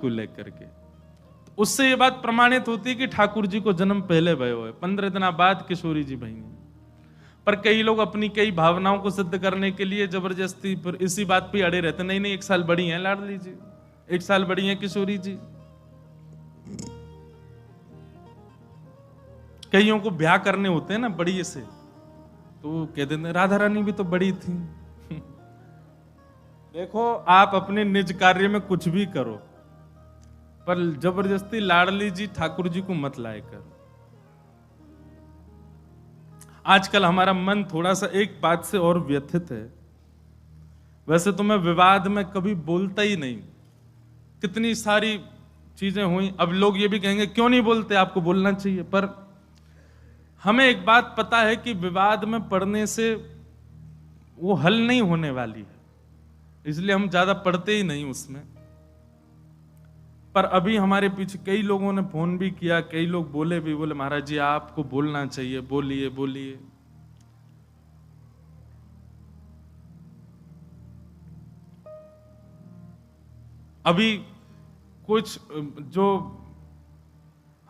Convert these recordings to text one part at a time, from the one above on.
को लेकर के, तो उससे ये बात प्रमाणित होती है कि ठाकुर जी को जन्म पहले भयो है, 15 दिन बाद किशोरी जी भई। पर कई लोग अपनी कई भावनाओं को सिद्ध करने के लिए जबरदस्ती पर इसी बात पे अड़े रहते, नहीं नहीं 1 साल बड़ी हैं लाडली जी, 1 साल बड़ी हैं किशोरी जी। कईयों को ब्याह करने होते हैं ना बड़ी से, तो कह देते राधा रानी भी तो बड़ी थी। देखो आप अपने निज कार्य में कुछ भी करो, पर जबरदस्ती लाडली जी ठाकुर जी को मत लाए कर। आजकल हमारा मन थोड़ा सा एक बात से और व्यथित है। वैसे तो मैं विवाद में कभी बोलता ही नहीं, कितनी सारी चीजें हुई, अब लोग ये भी कहेंगे क्यों नहीं बोलते, आपको बोलना चाहिए। पर हमें एक बात पता है कि विवाद में पढ़ने से वो हल नहीं होने वाली है, इसलिए हम ज्यादा पढ़ते ही नहीं उसमें। पर अभी हमारे पीछे कई लोगों ने फोन भी किया, कई लोग बोले भी, बोले महाराज जी आपको बोलना चाहिए, बोलिए बोलिए। अभी कुछ जो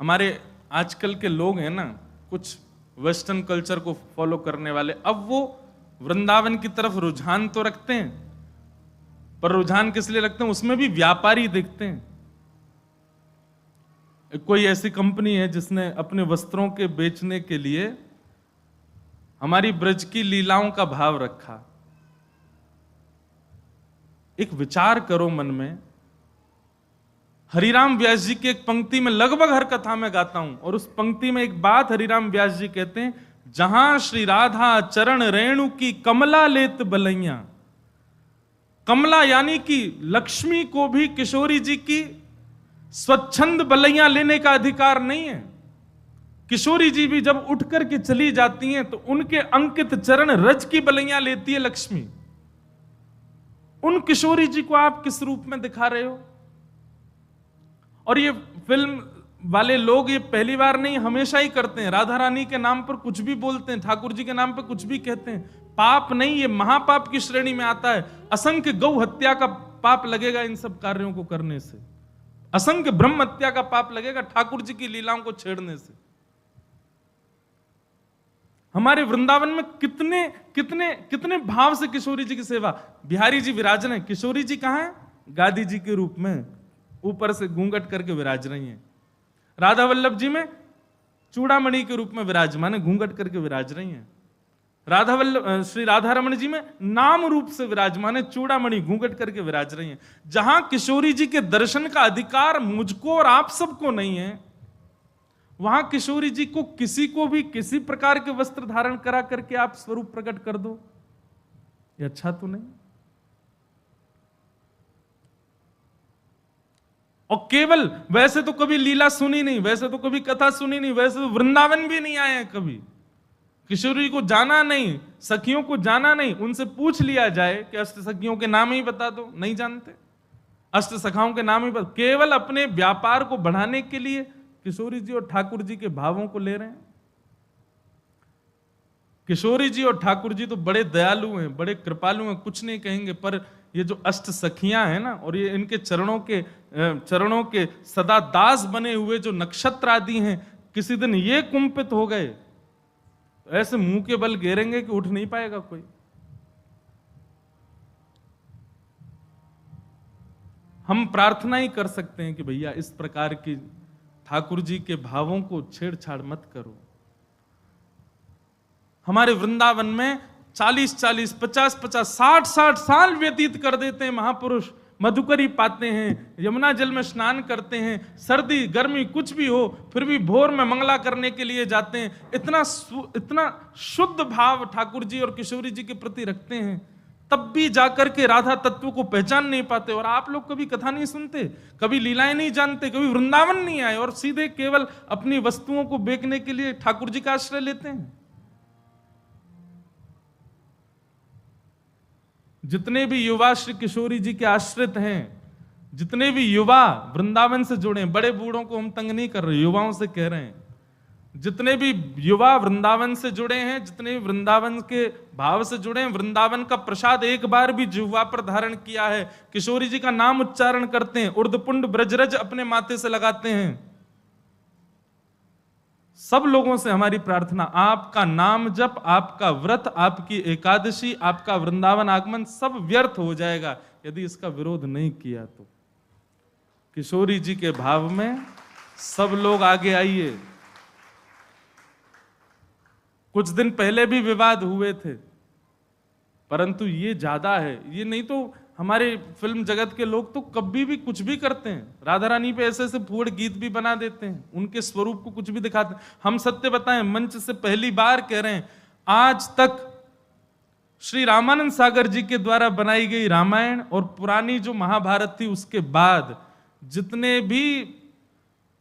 हमारे आजकल के लोग हैं ना, कुछ वेस्टर्न कल्चर को फॉलो करने वाले, अब वो वृंदावन की तरफ रुझान तो रखते हैं, पर रुझान किस लिए रखते हैं, उसमें भी व्यापारी दिखते हैं। कोई ऐसी कंपनी है जिसने अपने वस्त्रों के बेचने के लिए हमारी ब्रज की लीलाओं का भाव रखा। एक विचार करो मन में, हरिराम व्यास जी की एक पंक्ति में लगभग हर कथा में गाता हूं, और उस पंक्ति में एक बात हरिराम व्यास जी कहते हैं, जहां श्री राधा चरण रेणु की कमला लेत बलैया। कमला यानी कि लक्ष्मी को भी किशोरी जी की स्वच्छंद बलैया लेने का अधिकार नहीं है। किशोरी जी भी जब उठ करके चली जाती हैं तो उनके अंकित चरण रज की बलैया लेती है लक्ष्मी। उन किशोरी जी को आप किस रूप में दिखा रहे हो? और ये फिल्म वाले लोग ये पहली बार नहीं, हमेशा ही करते हैं। राधा रानी के नाम पर कुछ भी बोलते हैं, ठाकुर जी के नाम पर कुछ भी कहते हैं। पाप नहीं, ये महापाप की श्रेणी में आता है। असंख्य गौ हत्या का पाप लगेगा इन सब कार्यों को करने से, असंख्य ब्रह्म हत्या का पाप लगेगा ठाकुर जी की लीलाओं को छेड़ने से। हमारे वृंदावन में कितने कितने कितने भाव से किशोरी जी की सेवा। बिहारी जी विराज रहे हैं, किशोरी जी कहां है? गादी जी के रूप में ऊपर से घूंघट करके विराज रही हैं। राधा वल्लभ जी में चूड़ामणि के रूप में विराजमान है, घूंघट करके विराज रही हैं। राधा वल्लभ श्री राधा रमण जी में नाम रूप से विराजमान है, चूड़ामणि घूंघट करके विराज रही हैं। जहां किशोरी जी के दर्शन का अधिकार मुझको और आप सबको नहीं है, वहां किशोरी जी को किसी को भी किसी प्रकार के वस्त्र धारण करा करके आप स्वरूप प्रकट कर दो, ये अच्छा तो नहीं। और केवल वैसे तो कभी लीला सुनी नहीं, वैसे तो कभी कथा सुनी नहीं, वैसे तो वृंदावन भी नहीं आए हैं कभी, किशोरी को जाना नहीं, सखियों को जाना नहीं। उनसे पूछ लिया जाए कि अष्ट सखियों के नाम ही बता दो, नहीं जानते। अष्ट सखाओं के नाम ही बता, केवल अपने व्यापार को बढ़ाने के लिए किशोरी जी और ठाकुर जी के भावों को ले रहे हैं। किशोरी जी और ठाकुर जी तो बड़े दयालु हैं, बड़े कृपालु हैं, कुछ नहीं कहेंगे। पर ये जो अष्ट सखियां हैं ना, और ये इनके चरणों के सदा दास बने हुए जो नक्षत्र आदि हैं, किसी दिन ये कुंपित हो गए तो ऐसे मुंह के बल घेरेंगे कि उठ नहीं पाएगा कोई। हम प्रार्थना ही कर सकते हैं कि भैया इस प्रकार की ठाकुर जी के भावों को छेड़छाड़ मत करो। हमारे वृंदावन में 40-40, 50-50, 60-60 साल व्यतीत कर देते हैं महापुरुष। मधुकरी पाते हैं, यमुना जल में स्नान करते हैं, सर्दी गर्मी कुछ भी हो फिर भी भोर में मंगला करने के लिए जाते हैं। इतना शुद्ध भाव ठाकुर जी और किशोरी जी के प्रति रखते हैं, तब भी जाकर के राधा तत्व को पहचान नहीं पाते। और आप लोग कभी कथा नहीं सुनते, कभी लीलाएं नहीं जानते, कभी वृंदावन नहीं आए, और सीधे केवल अपनी वस्तुओं को बेचने के लिए ठाकुर जी का आश्रय लेते हैं। जितने भी युवा श्री किशोरी जी के आश्रित हैं, जितने भी युवा वृंदावन से जुड़े हैं, बड़े बूढ़ों को हम तंग नहीं कर रहे, युवाओं से कह रहे हैं, जितने भी युवा वृंदावन से जुड़े हैं, जितने भी वृंदावन के भाव से जुड़े हैं, वृंदावन का प्रसाद एक बार भी जिह्वा पर धारण किया है, किशोरी जी का नाम उच्चारण करते हैं, उर्धपुंड ब्रजरज अपने माथे से लगाते हैं, सब लोगों से हमारी प्रार्थना, आपका नाम जप, आपका व्रत, आपकी एकादशी, आपका वृंदावन आगमन सब व्यर्थ हो जाएगा यदि इसका विरोध नहीं किया तो। किशोरी जी के भाव में सब लोग आगे आइए। कुछ दिन पहले भी विवाद हुए थे, परंतु ये ज्यादा है। ये नहीं तो हमारे फिल्म जगत के लोग तो कभी भी कुछ भी करते हैं, राधा रानी पे ऐसे ऐसे फूड़ गीत भी बना देते हैं, उनके स्वरूप को कुछ भी दिखाते हैं। हम सत्य बताएं, मंच से पहली बार कह रहे हैं, आज तक श्री रामानंद सागर जी के द्वारा बनाई गई रामायण और पुरानी जो महाभारत थी उसके बाद जितने भी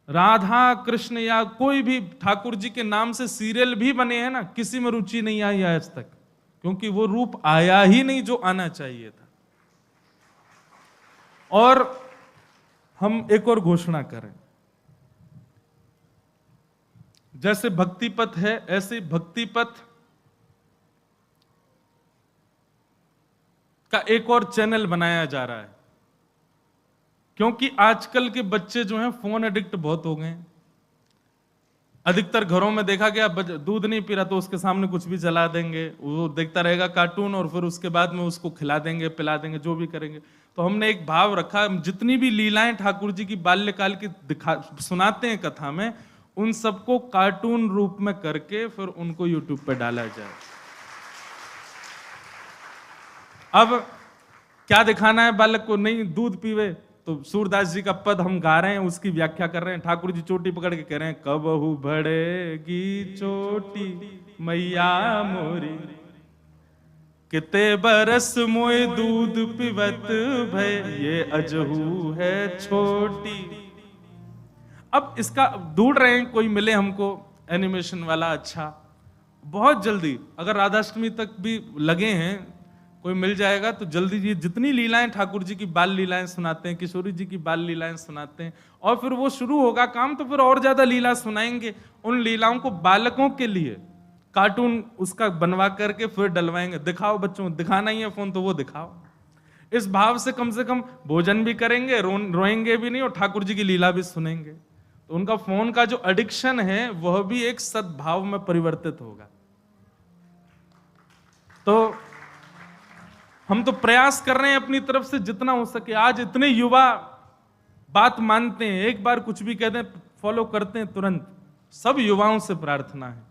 राधा कृष्ण या कोई भी ठाकुर जी के नाम से सीरियल भी बने हैं ना, किसी में रुचि नहीं आई आज तक, क्योंकि वो रूप आया ही नहीं जो आना चाहिए था। और हम एक और घोषणा करें, जैसे भक्ति पथ है ऐसे भक्ति पथ का एक और चैनल बनाया जा रहा है, क्योंकि आजकल के बच्चे जो हैं फोन एडिक्ट बहुत हो गए हैं। अधिकतर घरों में देखा गया दूध नहीं पी रहा तो उसके सामने कुछ भी जला देंगे, वो देखता रहेगा कार्टून और फिर उसके बाद में उसको खिला देंगे, पिला देंगे, जो भी करेंगे। तो हमने एक भाव रखा, जितनी भी लीलाएं ठाकुर जी की बाल्यकाल की सुनाते हैं कथा में, उन सबको कार्टून रूप में करके फिर उनको यूट्यूब पर डाला जाए। अब क्या दिखाना है बालक को? नहीं दूध पीवे तो सूरदास जी का पद हम गा रहे हैं, उसकी व्याख्या कर रहे हैं। ठाकुर जी चोटी पकड़ के कह रहे हैं, कबहू बढ़ेगी चोटी मैया मोरी, किते बरस मोए दूध पिबत भय, ये अजहू है छोटी। अब इसका ढूंढ रहे हैं, कोई मिले हमको एनिमेशन वाला अच्छा, बहुत जल्दी, अगर राधाष्टमी तक भी लगे हैं कोई मिल जाएगा तो जल्दी। जी जितनी लीलाएं ठाकुर जी की बाल लीलाएं सुनाते हैं, किशोरी जी की बाल लीलाएं सुनाते हैं, और फिर वो शुरू होगा काम तो फिर और ज्यादा लीला सुनाएंगे। उन लीलाओं को बालकों के लिए कार्टून उसका बनवा करके फिर डलवाएंगे। दिखाओ बच्चों, दिखाना ही है फोन तो वो दिखाओ। इस भाव से कम भोजन भी करेंगे, रोएंगे भी नहीं और ठाकुर जी की लीला भी सुनेंगे। तो उनका फोन का जो एडिक्शन है वह भी एक सद्भाव में परिवर्तित होगा। तो हम तो प्रयास कर रहे हैं अपनी तरफ से जितना हो सके। आज इतने युवा बात मानते हैं, एक बार कुछ भी कहते हैं फॉलो करते हैं तुरंत। सब युवाओं से प्रार्थना है,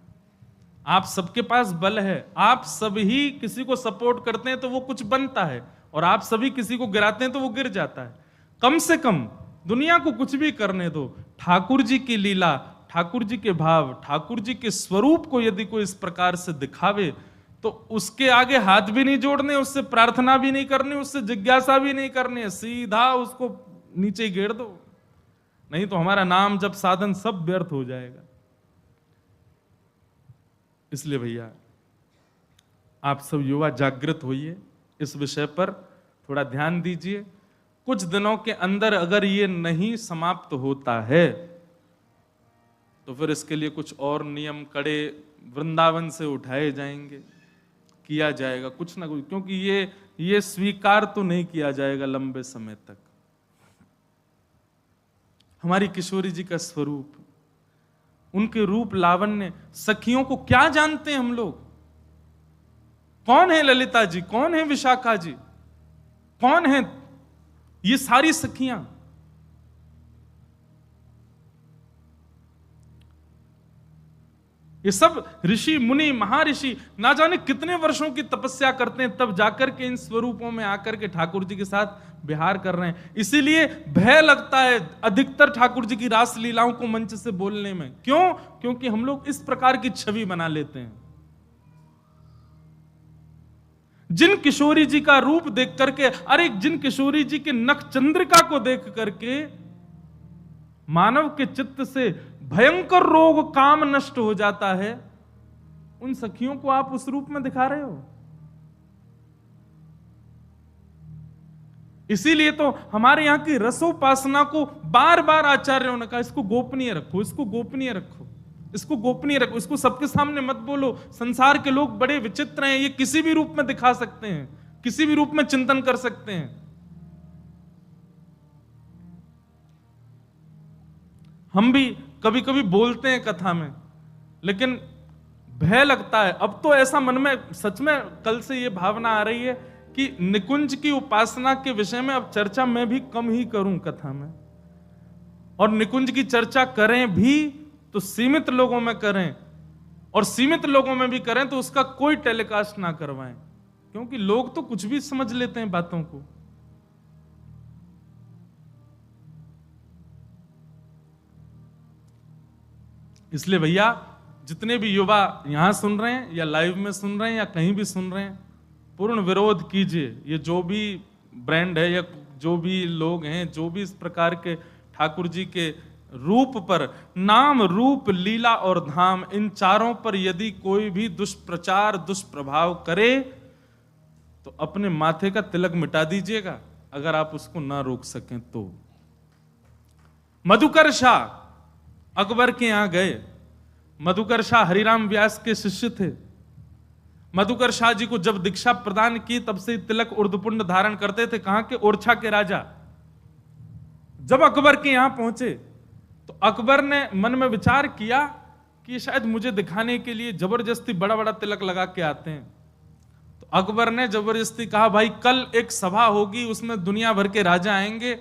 आप सबके पास बल है, आप सभी किसी को सपोर्ट करते हैं तो वो कुछ बनता है, और आप सभी किसी को गिराते हैं तो वो गिर जाता है। कम से कम दुनिया को कुछ भी करने दो, ठाकुर जी की लीला, ठाकुर जी के भाव, ठाकुर जी के स्वरूप को यदि कोई इस प्रकार से दिखावे तो उसके आगे हाथ भी नहीं जोड़ने, उससे प्रार्थना भी नहीं करनी, उससे जिज्ञासा भी नहीं करनी, सीधा उसको नीचे गिर दो, नहीं तो हमारा नाम जब साधन सब व्यर्थ हो जाएगा। इसलिए भैया आप सब युवा जागृत होइए, इस विषय पर थोड़ा ध्यान दीजिए। कुछ दिनों के अंदर अगर ये नहीं समाप्त होता है तो फिर इसके लिए कुछ और नियम कड़े वृंदावन से उठाए जाएंगे, किया जाएगा कुछ ना कुछ, क्योंकि ये स्वीकार तो नहीं किया जाएगा लंबे समय तक। हमारी किशोरी जी का स्वरूप, उनके रूप लावण्य, सखियों को क्या जानते हैं हम लोग? कौन है ललिता जी, कौन है विशाखा जी, कौन है ये सारी सखियां? ये सब ऋषि मुनि महर्षि ना जाने कितने वर्षों की तपस्या करते हैं, तब जाकर के इन स्वरूपों में आकर के ठाकुर जी के साथ विहार कर रहे हैं। इसीलिए भय लगता है अधिकतर ठाकुर जी की रास लीलाओं को मंच से बोलने में। क्यों? क्योंकि हम लोग इस प्रकार की छवि बना लेते हैं। जिन किशोरी जी का रूप देख करके, अरे जिन किशोरी जी के नख चंद्रिका को देख करके मानव के चित्त से भयंकर रोग काम नष्ट हो जाता है, उन सखियों को आप उस रूप में दिखा रहे हो। इसीलिए तो हमारे यहां की रसोपासना को बार बार आचार्यों ने कहा इसको गोपनीय रखो, इसको गोपनीय रखो। इसको गोपनीय रखो, इसको सबके सामने मत बोलो। संसार के लोग बड़े विचित्र हैं, ये किसी भी रूप में दिखा सकते हैं, किसी भी रूप में चिंतन कर सकते हैं। हम भी कभी कभी बोलते हैं कथा में, लेकिन भय लगता है। अब तो ऐसा मन में सच में कल से ये भावना आ रही है कि निकुंज की उपासना के विषय में अब चर्चा मैं भी कम ही करूं कथा में, और निकुंज की चर्चा करें भी तो सीमित लोगों में करें, और सीमित लोगों में भी करें तो उसका कोई टेलीकास्ट ना करवाएं, क्योंकि लोग तो कुछ भी समझ लेते हैं बातों को। इसलिए भैया, जितने भी युवा यहां सुन रहे हैं या लाइव में सुन रहे हैं या कहीं भी सुन रहे हैं, पूर्ण विरोध कीजिए। ये जो भी ब्रांड है या जो भी लोग हैं, जो भी इस प्रकार के ठाकुर जी के रूप पर, नाम रूप लीला और धाम, इन चारों पर यदि कोई भी दुष्प्रचार दुष्प्रभाव करे तो अपने माथे का तिलक मिटा दीजिएगा, अगर आप उसको ना रोक सकें तो। मधुकर शाह अकबर के यहां गए। मधुकर शाह हरिराम व्यास के शिष्य थे। मधुकर शाह जी को जब दीक्षा प्रदान की तब से तिलक उर्दपुंड धारण करते थे। कहां के? ओरछा के राजा। जब अकबर के यहां पहुंचे तो अकबर ने मन में विचार किया कि शायद मुझे दिखाने के लिए जबरदस्ती बड़ा बड़ा तिलक लगा के आते हैं। तो अकबर ने जबरदस्ती कहा, भाई कल एक सभा होगी, उसमें दुनिया भर के राजा आएंगे,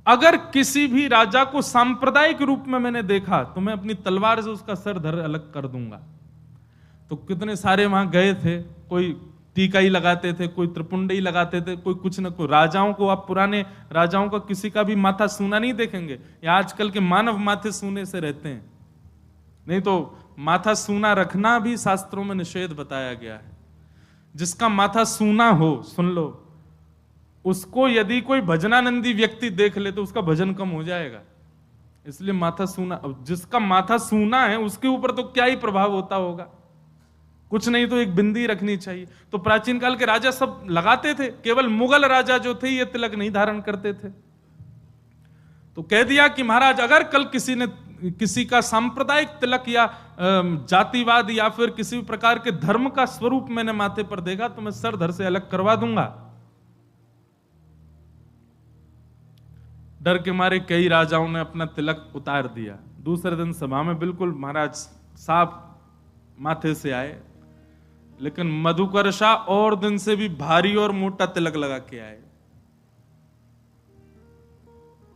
अगर किसी भी राजा को सांप्रदायिक रूप में मैंने देखा तो मैं अपनी तलवार से उसका सर धर अलग कर दूंगा। तो कितने सारे वहां गए थे, कोई टीका ही लगाते थे, कोई त्रिपुंडी लगाते थे, कोई कुछ न कोई। राजाओं को, आप पुराने राजाओं का किसी का भी माथा सूना नहीं देखेंगे, या आजकल के मानव माथे सूने से रहते हैं। नहीं तो माथा सूना रखना भी शास्त्रों में निषेध बताया गया है। जिसका माथा सूना हो, सुन लो, उसको यदि कोई भजनानंदी व्यक्ति देख ले तो उसका भजन कम हो जाएगा। इसलिए माथा सूना, जिसका माथा सूना है उसके ऊपर तो क्या ही प्रभाव होता होगा, कुछ नहीं तो एक बिंदी रखनी चाहिए। तो प्राचीन काल के राजा सब लगाते थे, केवल मुगल राजा जो थे ये तिलक नहीं धारण करते थे। तो कह दिया कि महाराज, अगर कल किसी ने किसी का सांप्रदायिक तिलक या जातिवाद या फिर किसी प्रकार के धर्म का स्वरूप मैंने माथे पर देखा तो मैं सर धर से अलग करवा दूंगा। डर के मारे कई राजाओं ने अपना तिलक उतार दिया। दूसरे दिन सभा में बिल्कुल महाराज साफ माथे से आए, लेकिन मधुकर शाह और दिन से भी भारी और मोटा तिलक लगा के आए।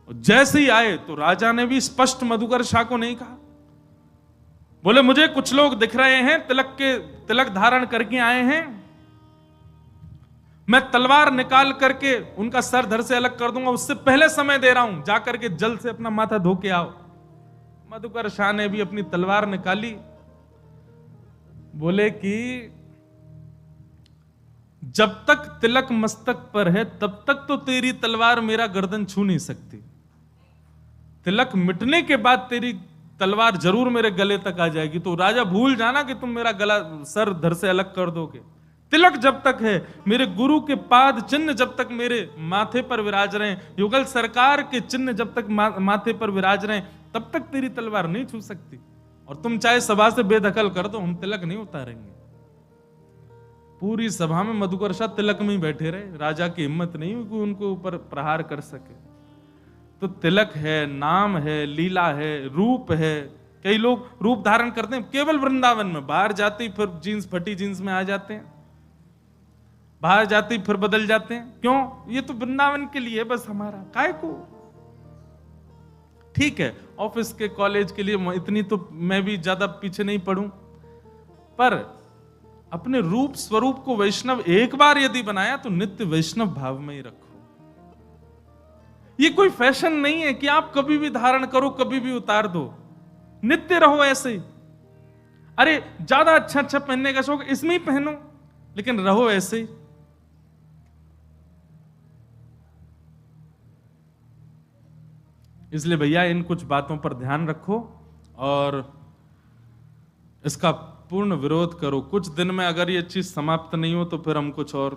जैसे ही आए तो राजा ने भी स्पष्ट मधुकर शाह को नहीं कहा, बोले मुझे कुछ लोग दिख रहे हैं तिलक धारण करके आए हैं, मैं तलवार निकाल करके उनका सर धर से अलग कर दूंगा, उससे पहले समय दे रहा हूं, जाकर के जल से अपना माथा धो के आओ। मधुकर शाह ने भी अपनी तलवार निकाली, बोले कि जब तक तिलक मस्तक पर है तब तक तो तेरी तलवार मेरा गर्दन छू नहीं सकती, तिलक मिटने के बाद तेरी तलवार जरूर मेरे गले तक आ जाएगी। तो राजा भूल जाना कि तुम मेरा गला सर धर से अलग कर दोगे। तिलक जब तक है, मेरे गुरु के पाद चिन्ह जब तक मेरे माथे पर विराज रहे, युगल सरकार के चिन्ह जब तक माथे पर विराज रहे, तब तक तेरी तलवार नहीं छू सकती। और तुम चाहे सभा से बेदखल कर दो, हम तिलक नहीं उतारेंगे। पूरी सभा में मधुकर शाह तिलक में ही बैठे रहे। राजा की हिम्मत नहीं हुई कि उनको ऊपर प्रहार कर सके। तो तिलक है, नाम है, लीला है, रूप है। कई लोग रूप धारण करते हैं केवल वृंदावन में, बाहर जाते ही फिर जीन्स, फटी जीन्स में आ जाते हैं, बाहर जाते ही फिर बदल जाते हैं। क्यों? ये तो वृंदावन के लिए बस, हमारा काय को। ठीक है, ऑफिस के, कॉलेज के लिए इतनी तो मैं भी ज्यादा पीछे नहीं पड़ूं, पर अपने रूप स्वरूप को वैष्णव एक बार यदि बनाया तो नित्य वैष्णव भाव में ही रखो। ये कोई फैशन नहीं है कि आप कभी भी धारण करो, कभी भी उतार दो, नित्य रहो ऐसे ही। अरे ज्यादा अच्छा अच्छा पहनने का शौक, इसमें ही पहनो, लेकिन रहो ऐसे ही। इसलिए भैया इन कुछ बातों पर ध्यान रखो और इसका पूर्ण विरोध करो। कुछ दिन में अगर ये चीज समाप्त नहीं हो तो फिर हम कुछ और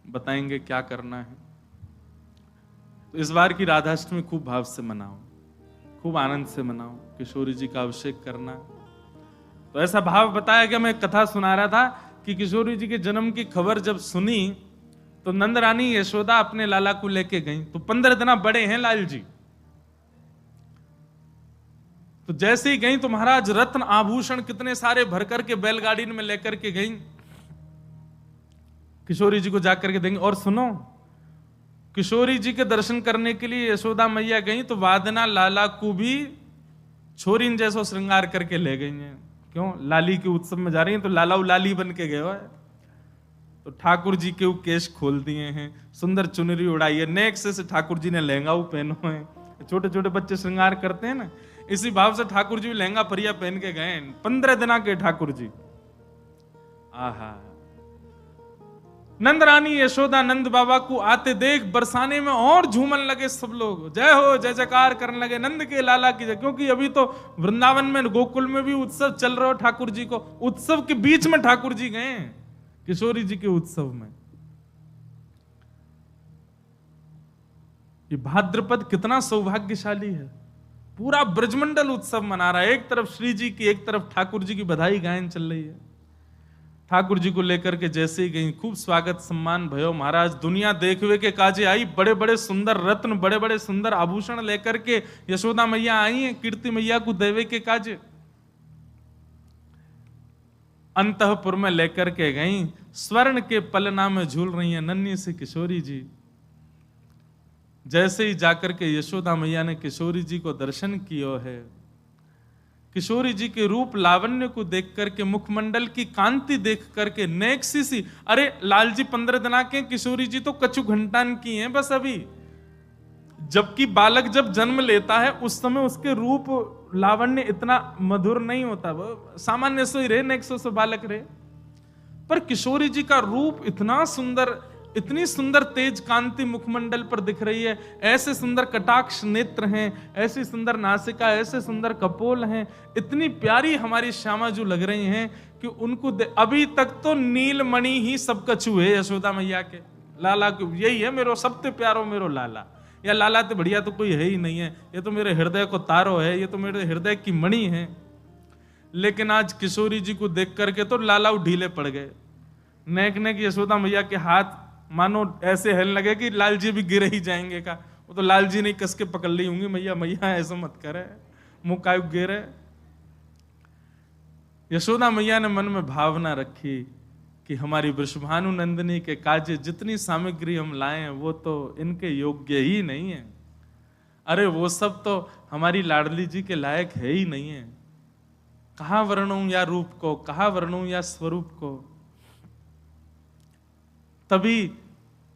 बताएंगे क्या करना है। तो इस बार की राधाष्टमी खूब भाव से मनाओ, खूब आनंद से मनाओ। किशोरी जी का अभिषेक करना, तो ऐसा भाव बताया कि मैं कथा सुना रहा था कि किशोरी जी के जन्म की खबर जब सुनी तो नंद रानी यशोदा अपने लाला को लेके गई। तो 15 दिन बड़े हैं लाल जी। तो जैसे ही गई तो महाराज रत्न आभूषण कितने सारे भर करके बैलगाड़ी में लेकर के गई, किशोरी जी को जाकर के देंगे। और सुनो, किशोरी जी के दर्शन करने के लिए यशोदा मैया गई तो वादना लाला को भी छोरीन जैसो श्रृंगार करके ले गई हैं। क्यों? लाली के उत्सव में जा रही हैं तो लाला लाली बन के गए है। तो ठाकुर जी के केश खोल दिए हैं, सुंदर चुनरी उड़ाई है, नेक्स्ट से ठाकुर जी ने लहंगा पहनो है। छोटे छोटे बच्चे श्रृंगार करते हैं ना, इसी भाव से ठाकुर जी लहंगा परिया पहन के गए। 15 दिन के ठाकुर जी। आहा, नंद रानी यशोदा नंद बाबा को आते देख बरसाने में और झूमन लगे सब लोग, जय हो जय जयकार करने लगे नंद के लाला की जय। क्योंकि अभी तो वृंदावन में गोकुल में भी उत्सव चल रहा हो ठाकुर जी को, उत्सव के बीच में ठाकुर जी गए किशोरी जी के उत्सव में। ये भाद्रपद कितना सौभाग्यशाली है, पूरा ब्रजमंडल उत्सव मना रहा है। एक तरफ श्री जी की, एक तरफ ठाकुर जी की बधाई गायन चल रही है। ठाकुर जी को लेकर के जैसे ही गई, खूब स्वागत सम्मान भयो। महाराज दुनिया देखवे के काजे आई, बड़े बड़े सुंदर रत्न, बड़े बड़े सुंदर आभूषण लेकर के यशोदा मैया आई हैं कीर्ति मैया को देवे के काजे। अंतःपुर में लेकर के गई, स्वर्ण के पलना में झूल रही है नन्ही सी किशोरी जी। जैसे ही जाकर के यशोदा मैया ने किशोरी जी को दर्शन किया है, किशोरी जी के रूप लावण्य को देख करके, मुखमंडल की कांति देख करके नेक्सी सी, अरे लाल जी 15 दिन के, किशोरी जी तो कछु घंटान की हैं बस अभी। जबकि बालक जब जन्म लेता है उस समय उसके रूप लावण्य इतना मधुर नहीं होता, वो सामान्य सो ही रहे, नेक्सो से बालक रहे। पर किशोरी जी का रूप इतना सुंदर, इतनी सुंदर तेज कांति मुखमंडल पर दिख रही है, ऐसे सुंदर कटाक्ष नेत्र हैं, ऐसी सुंदर नासिका, ऐसे सुंदर कपोल हैं, इतनी प्यारी हमारी श्यामा जो लग रही हैं कि उनको अभी तक तो नीलमणि ही सब कछु है यशोदा मैया के लाला को। यही है मेरो सबसे प्यारो मेरो लाला, या लाला तो बढ़िया तो कोई है ही नहीं है, ये तो मेरे हृदय को तारो है, ये तो मेरे हृदय की मणि है। लेकिन आज किशोरी जी को देख करके तो लाला ढीले पड़ गए। नेक नेक यशोदा मैया के हाथ मानो ऐसे हिलने लगे कि लाल जी भी गिर ही जाएंगे का। वो तो लाल जी ने कस के पकड़ ली होंगी, मैया मैया ऐसा मत करे, मुंह कायु गिरे। यशोदा मैया ने मन में भावना रखी कि हमारी वृषभानु नंदिनी के काजे जितनी सामग्री हम लाए हैं वो तो इनके योग्य ही नहीं है। अरे वो सब तो हमारी लाडली जी के लायक है ही नहीं है। कहाँ वर्णूं या रूप को, कहाँ वर्णूं या स्वरूप को। तभी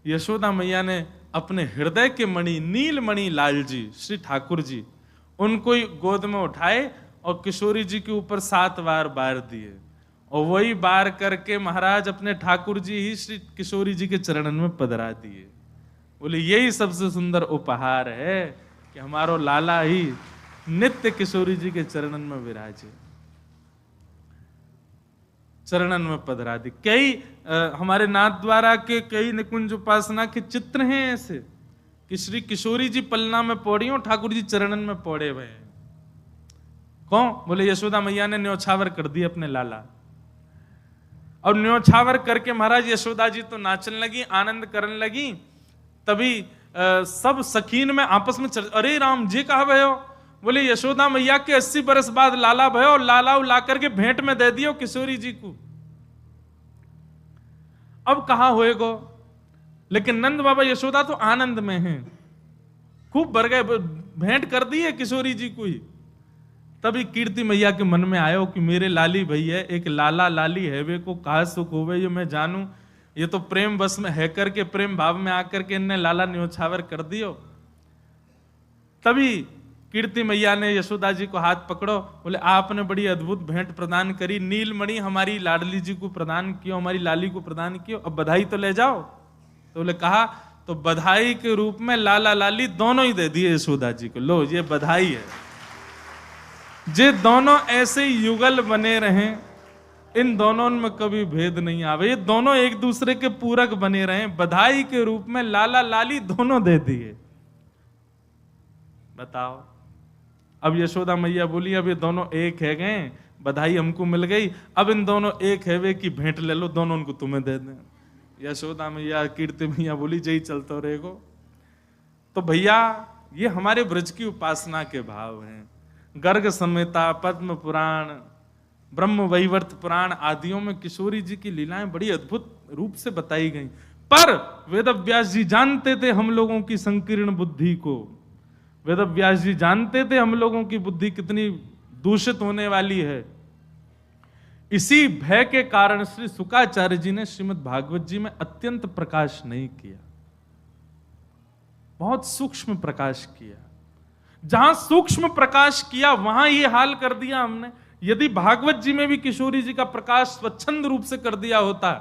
यशोदा मैया ने अपने हृदय के मणि नीलमणि लाल जी श्री ठाकुर जी, उनको ही गोद में उठाए और किशोरी जी के ऊपर 7 बार बार दिए। और वही बार करके महाराज अपने ठाकुर जी ही श्री किशोरी जी के चरणन में पधरा दिए। बोले यही सबसे सुंदर उपहार है कि हमारो लाला ही नित्य किशोरी जी के चरणन में विराजे, चरणन में पधरा दी। कई हमारे नाथ द्वारा के कई निकुंज उपासना के चित्र हैं ऐसे कि श्री किशोरी जी पलना में पौड़ी और ठाकुर जी चरणन में पौड़े हुए हैं। कौन? बोले यशोदा मैया ने न्योछावर कर दी अपने लाला। और न्योछावर करके महाराज यशोदा जी तो नाचने लगी, आनंद करने लगी। तभी सब सखीन में आपस में अरे राम जी कहा भयो? बोले यशोदा मैया के 80 बरस बाद लाला भयो और लाला ला करके भेंट में दे दियो किशोरी जी को। अब कहा होएगो? लेकिन नंद बाबा यशोदा तो आनंद में हैं, खूब भर गए, भेंट कर दी है किशोरी जी को ही। तभी कीर्ति मैया के मन में आयो कि मेरे लाली भैया एक लाला लाली है वे को कहा सुख होवे ये मैं जानू। ये तो प्रेम बस में है करके प्रेम भाव में आकर के इनने लाला न्योछावर कर दियो। तभी कीर्ति मैया ने यशोदा जी को हाथ पकड़ो, बोले आपने बड़ी अद्भुत भेंट प्रदान करी, नीलमणि हमारी लाडली जी को प्रदान कियो, हमारी लाली को प्रदान कियो, अब बधाई तो ले जाओ। तो बोले कहा, तो बधाई के रूप में लाला लाली दोनों ही दे दिए यशोदा जी को, लो ये बधाई है। जे दोनों ऐसे युगल बने रहें, इन दोनों में कभी भेद नहीं आवे, ये दोनों एक दूसरे के पूरक बने रहें, बधाई के रूप में लाला लाली दोनों दे दिए। बताओ, अब यशोदा मैया बोली अब ये दोनों एक है गए, बधाई हमको मिल गई, अब इन दोनों एक है वे की भेंट ले लो, दोनों उनको तुम्हें दे दें। यशोदा मैया कीर्ति मैया बोली जय चलते रहेगो। तो भैया ये हमारे ब्रज की उपासना के भाव हैं। गर्ग संहिता, पद्म पुराण, ब्रह्म वैवर्त पुराण आदियों में किशोरी जी की लीलाएं बड़ी अद्भुत रूप से बताई गई। पर वेदव्यास जी जानते थे हम लोगों की संकीर्ण बुद्धि को। वेदव्यास जी जानते थे हम लोगों की बुद्धि कितनी दूषित होने वाली है। इसी भय के कारण श्री शुकाचार्य जी ने श्रीमद् भागवत जी में अत्यंत प्रकाश नहीं किया, बहुत सूक्ष्म प्रकाश किया। जहां सूक्ष्म प्रकाश किया वहां ये हाल कर दिया हमने। यदि भागवत जी में भी किशोरी जी का प्रकाश स्वच्छंद रूप से कर दिया होता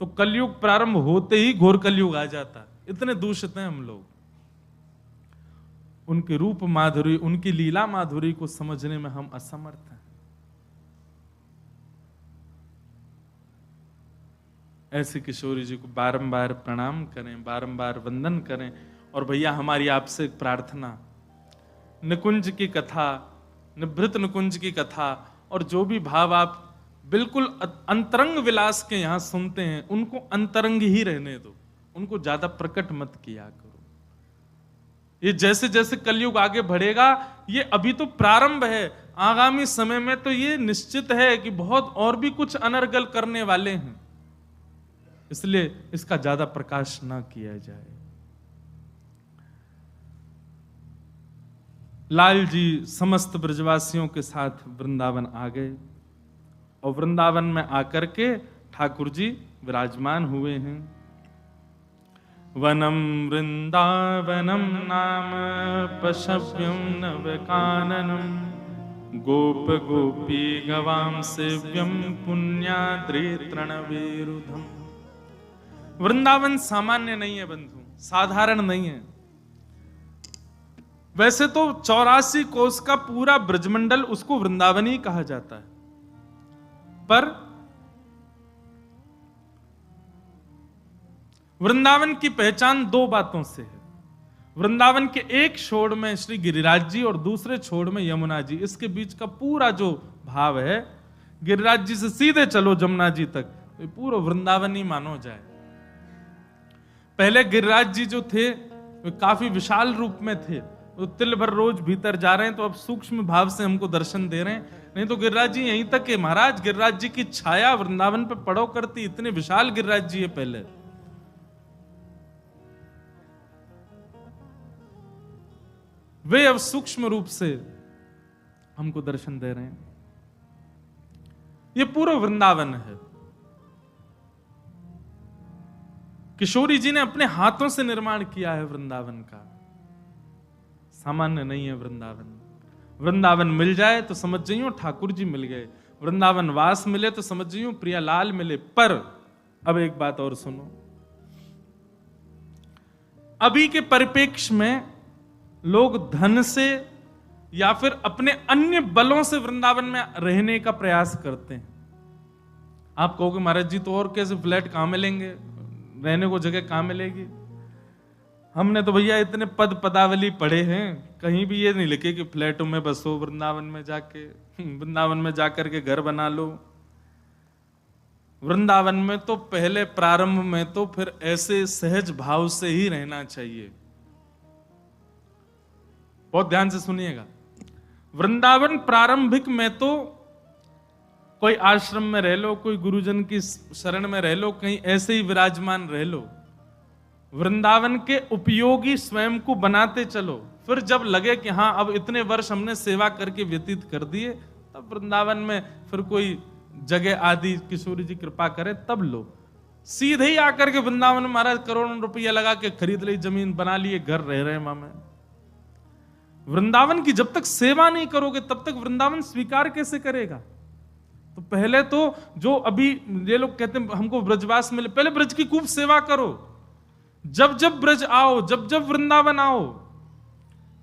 तो कलयुग प्रारंभ होते ही घोर कलयुग आ जाता। इतने दूषित हैं हम लोग। उनके रूप माधुरी, उनकी लीला माधुरी को समझने में हम असमर्थ हैं। ऐसे किशोरी जी को बारंबार प्रणाम करें, बारंबार वंदन करें। और भैया हमारी आपसे एक प्रार्थना, निकुंज की कथा, निभृत निकुंज की कथा और जो भी भाव आप बिल्कुल अंतरंग विलास के यहां सुनते हैं उनको अंतरंग ही रहने दो, उनको ज्यादा प्रकट मत किया करो। ये जैसे जैसे कलयुग आगे बढ़ेगा, ये अभी तो प्रारंभ है, आगामी समय में तो ये निश्चित है कि बहुत और भी कुछ अनर्गल करने वाले हैं, इसलिए इसका ज्यादा प्रकाश ना किया जाए। लाल जी समस्त ब्रजवासियों के साथ वृंदावन आ गए और वृंदावन में आकर के ठाकुर जी विराजमान हुए हैं। वनम वृंदावनम नाम पशव्यम नवकाननम गोप गोपी गवाम सेव्यम पुण्याद्रि तृणवेरुधम। वृंदावन सामान्य नहीं है बंधु, साधारण नहीं है। वैसे तो 84 कोस का पूरा ब्रजमंडल उसको वृंदावन ही कहा जाता है, पर वृंदावन की पहचान दो बातों से है। वृंदावन के एक छोर में श्री गिरिराज जी और दूसरे छोर में यमुना जी। इसके बीच का पूरा जो भाव है, गिरिराज जी से सीधे चलो जमुना जी तक, तो पूरा वृंदावन ही मानो जाए। पहले गिरिराज जी जो थे वे काफी विशाल रूप में थे, वो तिल भर रोज भीतर जा रहे हैं, तो अब सूक्ष्म भाव से हमको दर्शन दे रहे हैं। नहीं तो गिरिराज जी यहीं तक है महाराज, गिरिराज जी की छाया वृंदावन पे पड़ो करती, इतने विशाल गिरिराज जी है पहले। वे अब सूक्ष्म रूप से हमको दर्शन दे रहे हैं। ये पूरा वृंदावन है। किशोरी जी ने अपने हाथों से निर्माण किया है वृंदावन का, सामान्य नहीं है वृंदावन। वृंदावन मिल जाए तो समझ जाइयो ठाकुर जी मिल गए, वृंदावन वास मिले तो समझ जाइयो प्रियालाल मिले। पर अब एक बात और सुनो, अभी के परिप्रेक्ष्य में लोग धन से या फिर अपने अन्य बलों से वृंदावन में रहने का प्रयास करते हैं। आप कहोगे महाराज जी तो और कैसे, फ्लैट कहां मिलेंगे, रहने को जगह कहां मिलेगी। हमने तो भैया इतने पद पदावली पढ़े हैं, कहीं भी ये नहीं लिखे कि फ्लैटों में बसो, वृंदावन में जाके वृंदावन में जाकर के घर बना लो। वृंदावन में तो पहले प्रारंभ में तो फिर ऐसे सहज भाव से ही रहना चाहिए। बहुत ध्यान से सुनिएगा। वृंदावन प्रारंभिक में तो कोई आश्रम में रह लो, कोई गुरुजन की शरण में रह लो, कहीं ऐसे ही विराजमान रह लो। वृंदावन के उपयोगी स्वयं को बनाते चलो। फिर जब लगे कि हाँ अब इतने वर्ष हमने सेवा करके व्यतीत कर दिए, तब वृंदावन में फिर कोई जगह आदि किशोरी जी कृपा करे तब लो। सीधे ही आकर के वृंदावन में महाराज करोड़ों रुपया लगा के खरीद ली जमीन, बना लिए घर, रह रहे हैं वहां में। वृंदावन की जब तक सेवा नहीं करोगे तब तक वृंदावन स्वीकार कैसे करेगा। तो पहले तो जो अभी ये लोग कहते हैं हमको ब्रजवास मिले, पहले ब्रज की खूब सेवा करो। जब जब ब्रज आओ, जब जब वृंदावन आओ,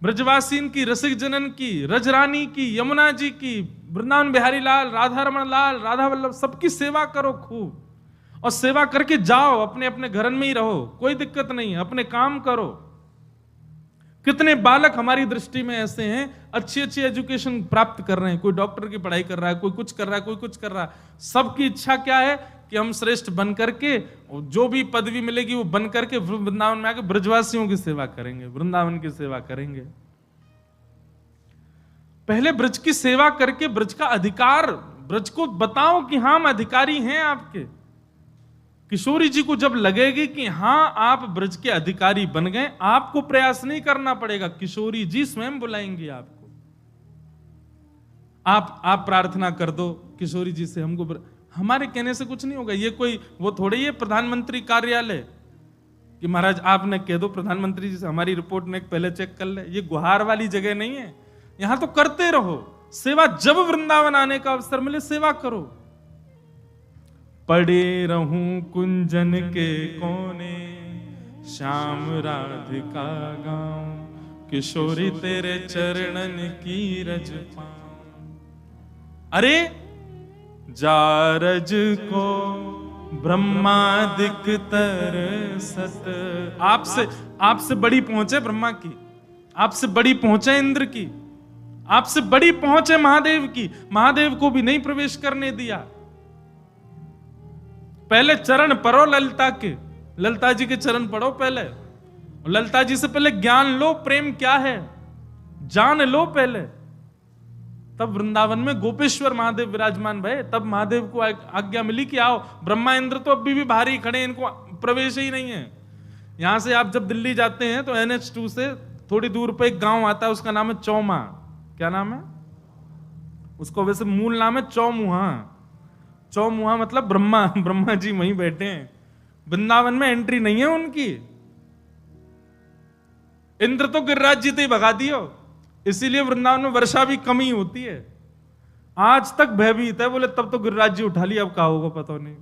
ब्रजवासीन की, रसिक जनन की, रजरानी की, यमुना जी की, वृंदावन बिहारी लाल, राधा रमन लाल, राधा वल्लभ, सबकी सेवा करो खूब। और सेवा करके जाओ, अपने अपने घर में ही रहो, कोई दिक्कत नहीं है, अपने काम करो। कितने बालक हमारी दृष्टि में ऐसे हैं, अच्छी अच्छी एजुकेशन प्राप्त कर रहे हैं, कोई डॉक्टर की पढ़ाई कर रहा है, कोई कुछ कर रहा है, कोई कुछ कर रहा है। सबकी इच्छा क्या है कि हम श्रेष्ठ बन करके, जो भी पदवी मिलेगी वो बन करके वृंदावन में आके ब्रजवासियों की सेवा करेंगे, वृंदावन की सेवा करेंगे। पहले ब्रज की सेवा करके ब्रज का अधिकार, ब्रज को बताओ कि हाँ हम अधिकारी हैं आपके। किशोरी जी को जब लगेगी कि हाँ आप ब्रज के अधिकारी बन गए, आपको प्रयास नहीं करना पड़ेगा, किशोरी जी स्वयं बुलाएंगी आपको। आप प्रार्थना कर दो किशोरी जी से, हमको हमारे कहने से कुछ नहीं होगा। ये कोई वो थोड़ी है प्रधानमंत्री कार्यालय कि महाराज आपने कह दो प्रधानमंत्री जी से हमारी रिपोर्ट ने पहले चेक कर ले। ये गुहार वाली जगह नहीं है। यहां तो करते रहो सेवा, जब वृंदावन आने का अवसर मिले सेवा करो। पड़े रहूं कुंजन के कोने, श्याम राधिका गाऊं, किशोरी तेरे चरणन की रज पाऊं। अरे जारज को ब्रह्मादिक तरसत, आपसे बड़ी पहुंच है ब्रह्मा की, आपसे बड़ी पहुंच है इंद्र की, आपसे बड़ी पहुंच है महादेव की। महादेव को भी नहीं प्रवेश करने दिया। पहले चरण पढ़ो ललिता के, ललिता जी के चरण पढ़ो पहले, ललिता जी से पहले ज्ञान लो, प्रेम क्या है जान लो पहले, तब वृंदावन में गोपेश्वर महादेव विराजमान भये, तब महादेव को आज्ञा मिली कि आओ। ब्रह्मा इंद्र तो अभी भी बाहर ही खड़े हैं, इनको प्रवेश ही नहीं है। यहां से आप जब दिल्ली जाते हैं तो NH2 से थोड़ी दूर पे एक गांव आता है, उसका नाम है चौमा। क्या नाम है उसको? वैसे मूल नाम है चौमुहा। चौमुहा मतलब ब्रह्मा जी वहीं बैठे हैं। वृंदावन में एंट्री नहीं है उनकी। इंद्र तो गिरिराज जी ही भगा दियो, इसीलिए वृंदावन में वर्षा भी कमी होती है। आज तक भयभीत है, बोले तब तो गिरिराज जी उठा लिया, अब क्या होगा पता नहीं।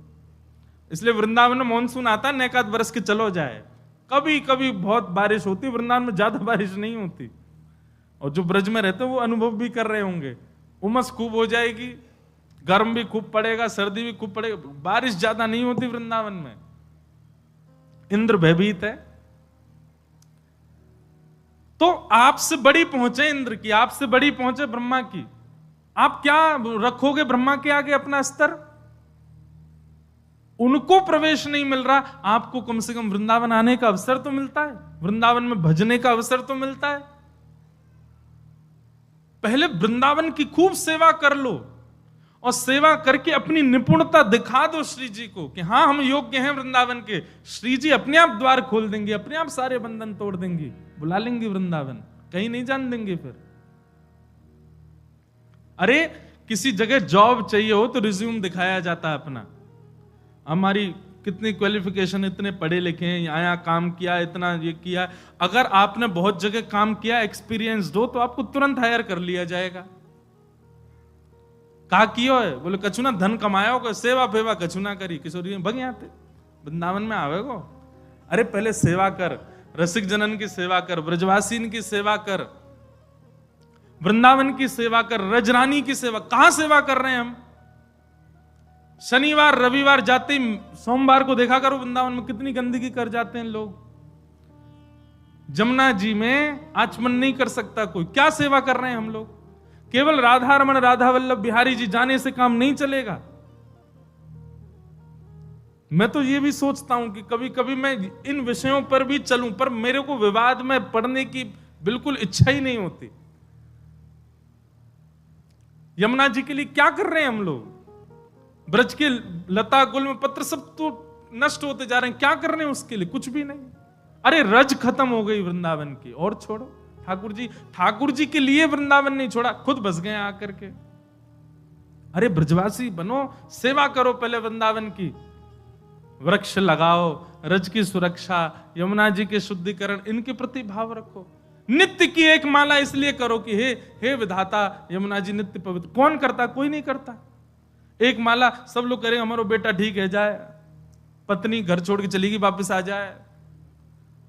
इसलिए वृंदावन में मानसून आता है, नेकात बरस के चलो जाए। कभी कभी बहुत बारिश होती है, वृंदावन में ज्यादा बारिश नहीं होती। और जो ब्रज में रहते हैं वो अनुभव भी कर रहे होंगे, उमस खूब हो जाएगी, गर्म भी खूब पड़ेगा, सर्दी भी खूब पड़ेगा, बारिश ज्यादा नहीं होती वृंदावन में। इंद्र भयभीत है। तो आपसे बड़ी पहुंचे इंद्र की, आपसे बड़ी पहुंचे ब्रह्मा की। आप क्या रखोगे ब्रह्मा के आगे अपना स्तर? उनको प्रवेश नहीं मिल रहा, आपको कम से कम वृंदावन आने का अवसर तो मिलता है, वृंदावन में भजने का अवसर तो मिलता है। पहले वृंदावन की खूब सेवा कर लो और सेवा करके अपनी निपुणता दिखा दो श्री जी को कि हाँ हम योग्य हैं वृंदावन के। श्री जी अपने आप द्वार खोल देंगे, अपने आप सारे बंधन तोड़ देंगे, बुला लेंगे वृंदावन, कहीं नहीं जान देंगे फिर। अरे किसी जगह जॉब चाहिए हो तो रिज्यूम दिखाया जाता है अपना, हमारी कितनी क्वालिफिकेशन, इतने पढ़े लिखे हैं, यहाँ काम किया, इतना ये किया। अगर आपने बहुत जगह काम किया, एक्सपीरियंस हो, तो आपको तुरंत हायर कर लिया जाएगा। कहा कियो है? बोले कछु ना धन कमाया होगा, सेवा फेवा कछु ना करी। किशोरी भग आते वृंदावन में आवेगो। अरे पहले सेवा कर, रसिक जनन की सेवा कर, ब्रजवासीन की सेवा कर, वृंदावन की सेवा कर, रजरानी की सेवा। कहां सेवा कर रहे हैं हम? शनिवार रविवार जाते ही सोमवार को देखा करो वृंदावन में कितनी गंदगी कर जाते हैं लोग। जमुना जी में आचमन नहीं कर सकता कोई। क्या सेवा कर रहे हैं हम लोग? केवल राधा रमन राधा वल्लभ बिहारी जी जाने से काम नहीं चलेगा। मैं तो ये भी सोचता हूं कि कभी कभी मैं इन विषयों पर भी चलूं, पर मेरे को विवाद में पढ़ने की बिल्कुल इच्छा ही नहीं होती। यमुना जी के लिए क्या कर रहे हैं हम लोग? ब्रज के लता गुल में पत्र सब तो नष्ट होते जा रहे हैं, क्या कर रहे हैं उसके लिए? कुछ भी नहीं। अरे रज खत्म हो गई वृंदावन की, और छोड़ो। ठाकुर जी के लिए वृंदावन नहीं छोड़ा, खुद बस गए आकर के। अरे ब्रजवासी बनो, सेवा करो पहले वृंदावन की। वृक्ष लगाओ, रज की सुरक्षा, यमुना जी के शुद्धिकरण, इनके प्रति भाव रखो। नित्य की एक माला इसलिए करो कि हे विधाता यमुना जी नित्य पवित्र। कौन करता? कोई नहीं करता। एक माला सब लोग करेंगे, हमारा बेटा ठीक है जाए, पत्नी घर छोड़ के चली गई वापस आ जाए,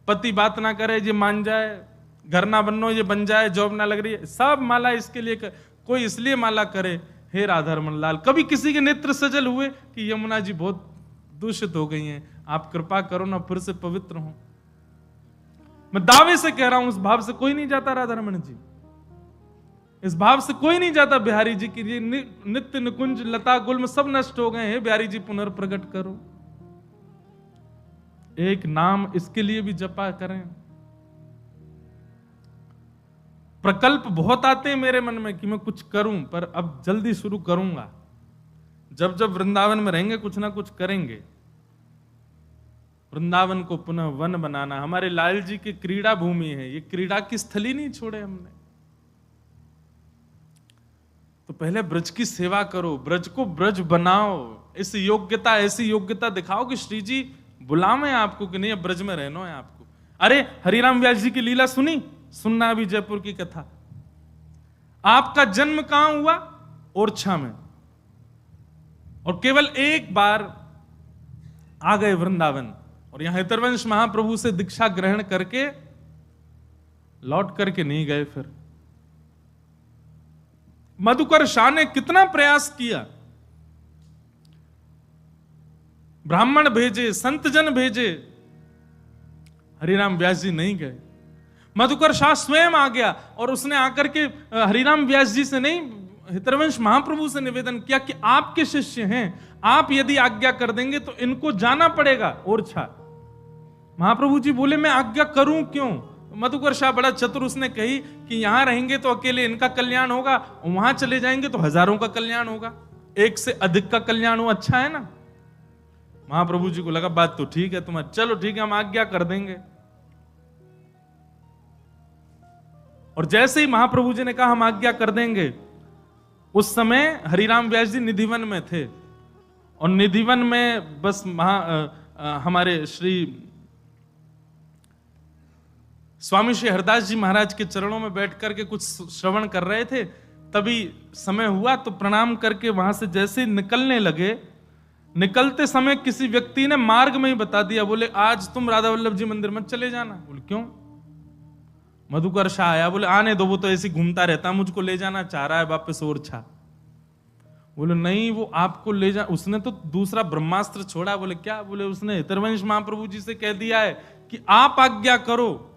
पति बात ना करे ये मान जाए, घर ना बनो ये बन जाए, जॉब ना लग रही है, सब माला इसके लिए कोई इसलिए माला करे, हे राधा रमन लाल। कभी किसी के नेत्र सजल हुए कि यमुना जी बहुत दूषित हो गई हैं, आप कृपा करो ना फिर से पवित्र हो। मैं दावे से कह रहा हूं, इस भाव से कोई नहीं जाता राधा रमन जी, इस भाव से कोई नहीं जाता बिहारी जी की ये नित्य निकुंज लता गुल्म सब नष्ट हो गए हैं, बिहारी जी पुनर्प्रकट करो। एक नाम इसके लिए भी जपा करें। प्रकल्प बहुत आते हैं मेरे मन में कि मैं कुछ करूं, पर अब जल्दी शुरू करूंगा। जब जब वृंदावन में रहेंगे कुछ ना कुछ करेंगे। वृंदावन को पुनः वन बनाना हमारे लाल जी की क्रीड़ा भूमि है, ये क्रीड़ा की स्थली नहीं छोड़े हमने। तो पहले ब्रज की सेवा करो, ब्रज को ब्रज बनाओ, इस योग्यता ऐसी योग्यता दिखाओ कि श्री जी बुलावे आपको कि नहीं ब्रज में रहना है आपको। अरे हरिराम व्यास जी की लीला सुनना अभी जयपुर की कथा। आपका जन्म कहां हुआ? ओरछा में, और केवल एक बार आ गए वृंदावन, और यहां हितरवंश महाप्रभु से दीक्षा ग्रहण करके लौट करके नहीं गए। फिर मधुकर शाह ने कितना प्रयास किया, ब्राह्मण भेजे, संत जन भेजे, हरिराम व्यास जी नहीं गए। मधुकर शाह स्वयं आ गया और उसने आकर के हरिराम व्यास जी से नहीं, हितरवंश महाप्रभु से निवेदन किया कि आपके शिष्य हैं, आप यदि आज्ञा कर देंगे तो इनको जाना पड़ेगा ओरछा। महाप्रभु जी बोले मैं आज्ञा करूं क्यों? मधुकर शाह बड़ा चतुर, उसने कही कि यहां रहेंगे तो अकेले इनका कल्याण होगा, वहां चले जाएंगे तो हजारों का कल्याण होगा, एक से अधिक का कल्याण हो, अच्छा है ना। महाप्रभु जी को लगा बात तो ठीक है तुम्हारी, चलो ठीक है हम आज्ञा कर देंगे। और जैसे ही महाप्रभु जी ने कहा हम आज्ञा कर देंगे, उस समय हरिराम व्यास जी निधिवन में थे, और निधिवन में बस हमारे श्री स्वामी श्री हरदास जी महाराज के चरणों में बैठ करके कुछ श्रवण कर रहे थे। तभी समय हुआ तो प्रणाम करके वहां से जैसे निकलने लगे, निकलते समय किसी व्यक्ति ने मार्ग में ही बता दिया, बोले आज तुम राधा वल्लभ जी मंदिर मत चले जाना। बोले क्यों? मधुकर शाह आया, बोले आने दो, वो तो ऐसे घूमता रहता, मुझको ले जाना चाह रहा है वापस ओरछा। बोले नहीं वो आपको ले जा, उसने तो दूसरा ब्रह्मास्त्र छोड़ा। बोले क्या? बोले उसने हितरवंश महाप्रभु जी से कह दिया है कि आप आज्ञा करो।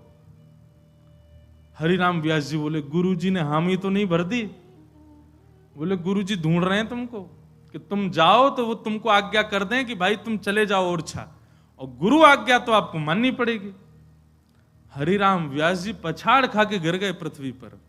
हरिराम व्यास जी बोले गुरु जी ने हामी तो नहीं भर दी। बोले गुरु जी ढूंढ रहे हैं तुमको कि तुम जाओ तो वो तुमको आज्ञा कर दें कि भाई तुम चले जाओ ओरछा, और गुरु आज्ञा तो आपको माननी पड़ेगी। हरिराम व्यास जी पछाड़ खा के गिर गए पृथ्वी पर,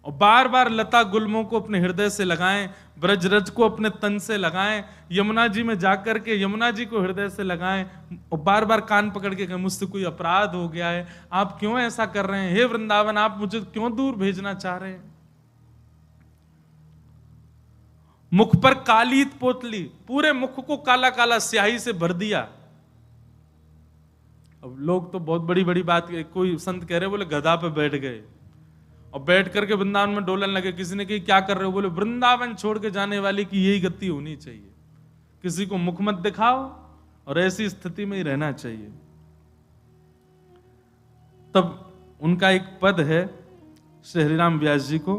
और बार बार लता गुल्मों को अपने हृदय से लगाएं, ब्रजरज को अपने तन से लगाएं, यमुना जी में जाकर के यमुना जी को हृदय से लगाएं, और बार बार कान पकड़ के कहें मुझसे कोई अपराध हो गया है, आप क्यों ऐसा कर रहे हैं? हे वृंदावन आप मुझे क्यों दूर भेजना चाह रहे हैं? मुख पर कालीत पोतली, पूरे मुख को काला काला स्याही से भर दिया। अब लोग तो बहुत बड़ी बड़ी बात, कोई संत कह रहे बोले गधा पे बैठ गए और बैठ करके वृंदावन में डोलन लगे। किसी ने कही क्या कर रहे हो? बोले वृंदावन छोड़ के जाने वाले की यही गति होनी चाहिए, किसी को मुख मत दिखाओ और ऐसी स्थिति में ही रहना चाहिए। तब उनका एक पद है श्री हरिराम व्यास जी को।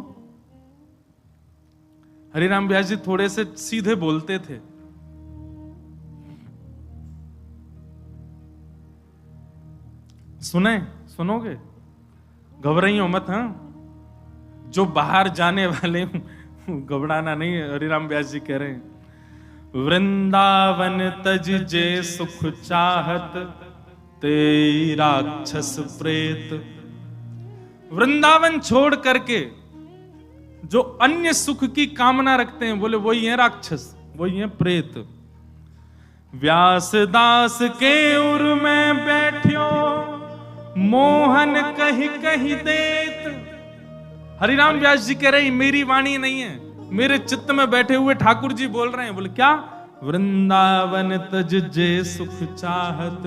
हरिराम व्यास जी थोड़े से सीधे बोलते थे। सुनोगे? घबराइयो मत। हाँ, जो बाहर जाने वाले घबराना नहीं है। हरिराम व्यास जी कह रहे हैं वृंदावन तज जे सुख चाहत ते राक्षस प्रेत। वृंदावन छोड़ करके जो अन्य सुख की कामना रखते हैं, बोले वही है राक्षस, वही है प्रेत। व्यास दास के उर में बैठियो मोहन कहीं कहीं देत। हरिराम व्यास जी कह रहे हैं मेरी वाणी नहीं है, मेरे चित्त में बैठे हुए ठाकुर जी बोल रहे हैं। बोले क्या? वृंदावन तज जे सुख चाहत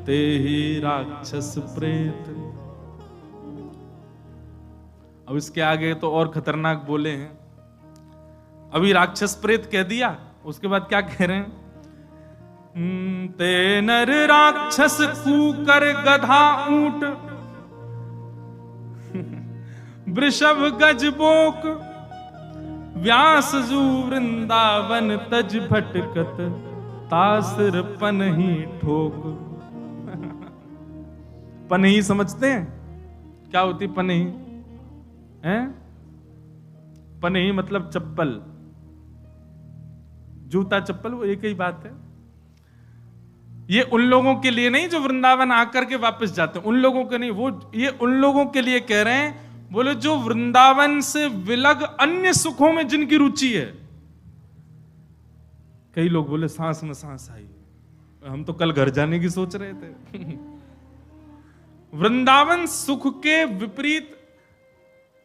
ते ही राक्षस प्रेत। अब इसके आगे तो और खतरनाक बोले हैं। अभी राक्षस प्रेत कह दिया, उसके बाद क्या कह रहे हैं? ते नर राक्षस कूकर गधा ऊंट वृषभ गज बोक व्यास जू वृंदावन तज भटकत तासर पन ही ठोक। पनही समझते हैं? क्या होती पनही? हैं? पनही मतलब चप्पल, जूता चप्पल, वो एक ही बात है। ये उन लोगों के लिए नहीं जो वृंदावन आकर के वापस जाते हैं, उन लोगों के नहीं, वो ये उन लोगों के लिए कह रहे हैं, बोले जो वृंदावन से विलग अन्य सुखों में जिनकी रुचि है। कई लोग बोले सांस में सांस आई, हम तो कल घर जाने की सोच रहे थे। वृंदावन सुख के विपरीत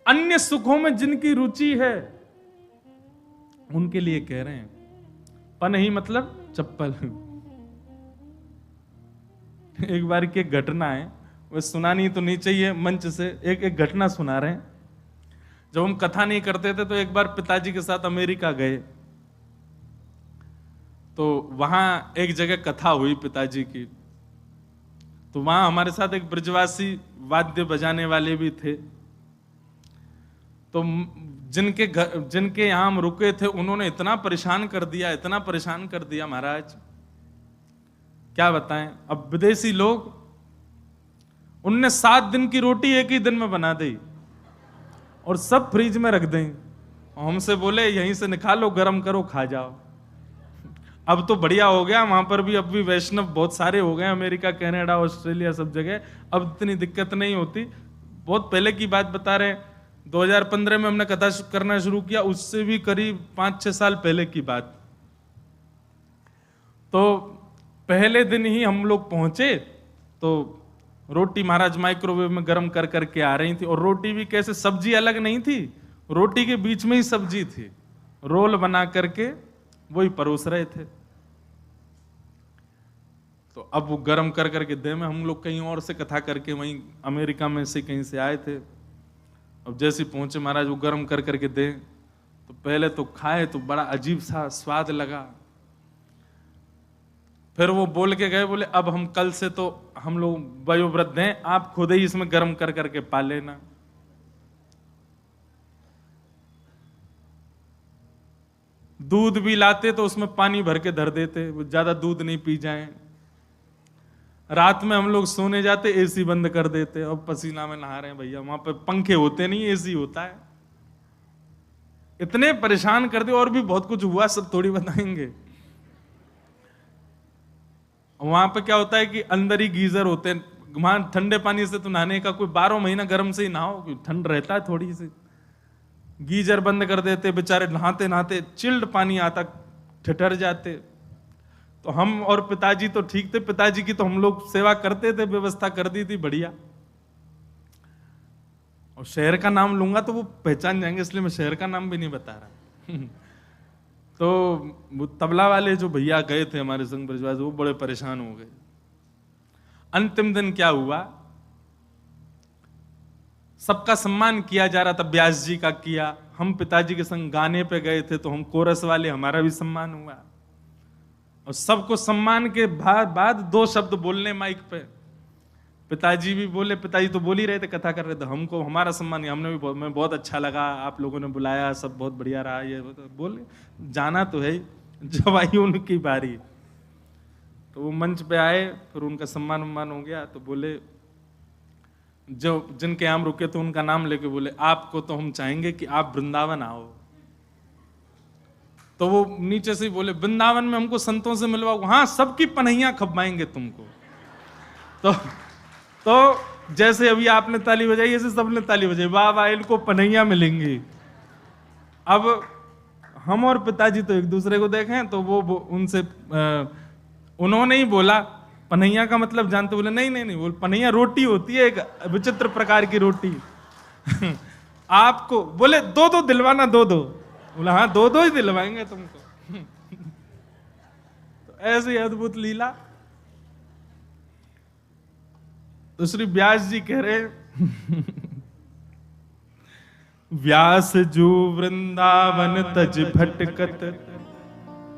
अन्य सुखों में जिनकी रुचि है, उनके लिए कह रहे हैं। पनही मतलब चप्पल। एक बार की एक घटना है, वह सुनानी तो नहीं चाहिए मंच से, एक घटना सुना रहे हैं। जब हम कथा नहीं करते थे तो एक बार पिताजी के साथ अमेरिका गए, तो वहां एक जगह कथा हुई पिताजी की। तो वहां हमारे साथ एक ब्रजवासी वाद्य बजाने वाले भी थे। तो जिनके यहां हम रुके थे, उन्होंने इतना परेशान कर दिया, इतना परेशान कर दिया महाराज, क्या बताएं। अब विदेशी लोग, उनने 7 दिन की रोटी एक ही दिन में बना दी और सब फ्रिज में रख दें। हमसे बोले यहीं से निकालो, गरम करो, खा जाओ। अब तो बढ़िया हो गया, वहां पर भी अब भी वैष्णव बहुत सारे हो गए, अमेरिका, कनाडा, ऑस्ट्रेलिया, सब जगह अब इतनी दिक्कत नहीं होती। बहुत पहले की बात बता रहे, 2015 में हमने कथा करना शुरू किया, उससे भी करीब 5-6 साल पहले की बात। तो पहले दिन ही हम लोग पहुंचे, तो रोटी महाराज माइक्रोवेव में गर्म कर करके आ रही थी, और रोटी भी कैसे, सब्जी अलग नहीं थी, रोटी के बीच में ही सब्जी थी, रोल बना करके वही परोस रहे थे। तो अब वो गर्म कर करके दे में, हम लोग कहीं और से कथा करके वहीं अमेरिका में से कहीं से आए थे। अब जैसे पहुंचे महाराज, वो गर्म कर करके दे, तो पहले तो खाए तो बड़ा अजीब सा स्वाद लगा। फिर वो बोल के गए, बोले अब हम कल से तो हम लोग वयोवृद्ध हैं, आप खुद ही इसमें गर्म कर करके पा लेना। दूध भी लाते तो उसमें पानी भर के धर देते, वो ज्यादा दूध नहीं पी जाएं। रात में हम लोग सोने जाते, एसी बंद कर देते। अब पसीना में नहा रहे हैं भैया, वहां पे पंखे होते नहीं, एसी होता है। इतने परेशान कर दे। और भी बहुत कुछ हुआ, सब थोड़ी बताएंगे। वहां पे क्या होता है कि अंदर ही गीजर होते हैं, वहां ठंडे पानी से तो नहाने का कोई 12 महीना गर्म से ही नहाओ, ठंड रहता है थोड़ी सी। गीजर बंद कर देते, बेचारे नहाते नहाते चिल्ड पानी आता, ठिठर जाते। तो हम और पिताजी तो ठीक थे, पिताजी की तो हम लोग सेवा करते थे, व्यवस्था कर दी थी बढ़िया। और शहर का नाम लूंगा तो वो पहचान जाएंगे, इसलिए मैं शहर का नाम भी नहीं बता रहा। तो वो तबला वाले जो भैया गए थे हमारे संग ब्रजवासी, वो बड़े परेशान हो गए। अंतिम दिन क्या हुआ, सबका सम्मान किया जा रहा था, व्यास जी का किया, हम पिताजी के संग गाने पे गए थे, तो हम कोरस वाले, हमारा भी सम्मान हुआ। और सबको सम्मान के बाद 2 शब्द बोलने माइक पे, पिताजी भी बोले, पिताजी तो बोल ही रहे थे, कथा कर रहे थे, हमको हमारा सम्मान, हमने भी मैं बहुत अच्छा लगा, आप लोगों ने बुलाया, सब बहुत बढ़िया रहा, ये बोले जाना तो है। जब आई उनकी बारी, तो वो मंच पे आए, फिर उनका सम्मान हो गया। तो बोले, जो जिनके हम रुके थे उनका नाम लेके बोले, आपको तो हम चाहेंगे कि आप वृंदावन आओ। तो वो नीचे से बोले, वृंदावन में हमको संतों से मिलवाओ, हाँ सबकी पनहियां खपवाएंगे तुमको। तो जैसे अभी आपने ताली बजाई, ऐसे सबने ताली बजाई, वाह वाह, इनको पनहियां मिलेंगी। अब हम और पिताजी तो एक दूसरे को देखें, तो वो उनसे उन्होंने ही बोला, पनहिया का मतलब जानते? बोले नहीं, बोल पनहिया रोटी होती है, एक विचित्र प्रकार की रोटी। आपको बोले 2 दिलवाना, 2। बोला हाँ 2 ही दिलवाएंगे तुमको। तो ऐसी अद्भुत लीला। तो श्री व्यास जी कह रहे, व्यास जो वृंदावन तज भटकत,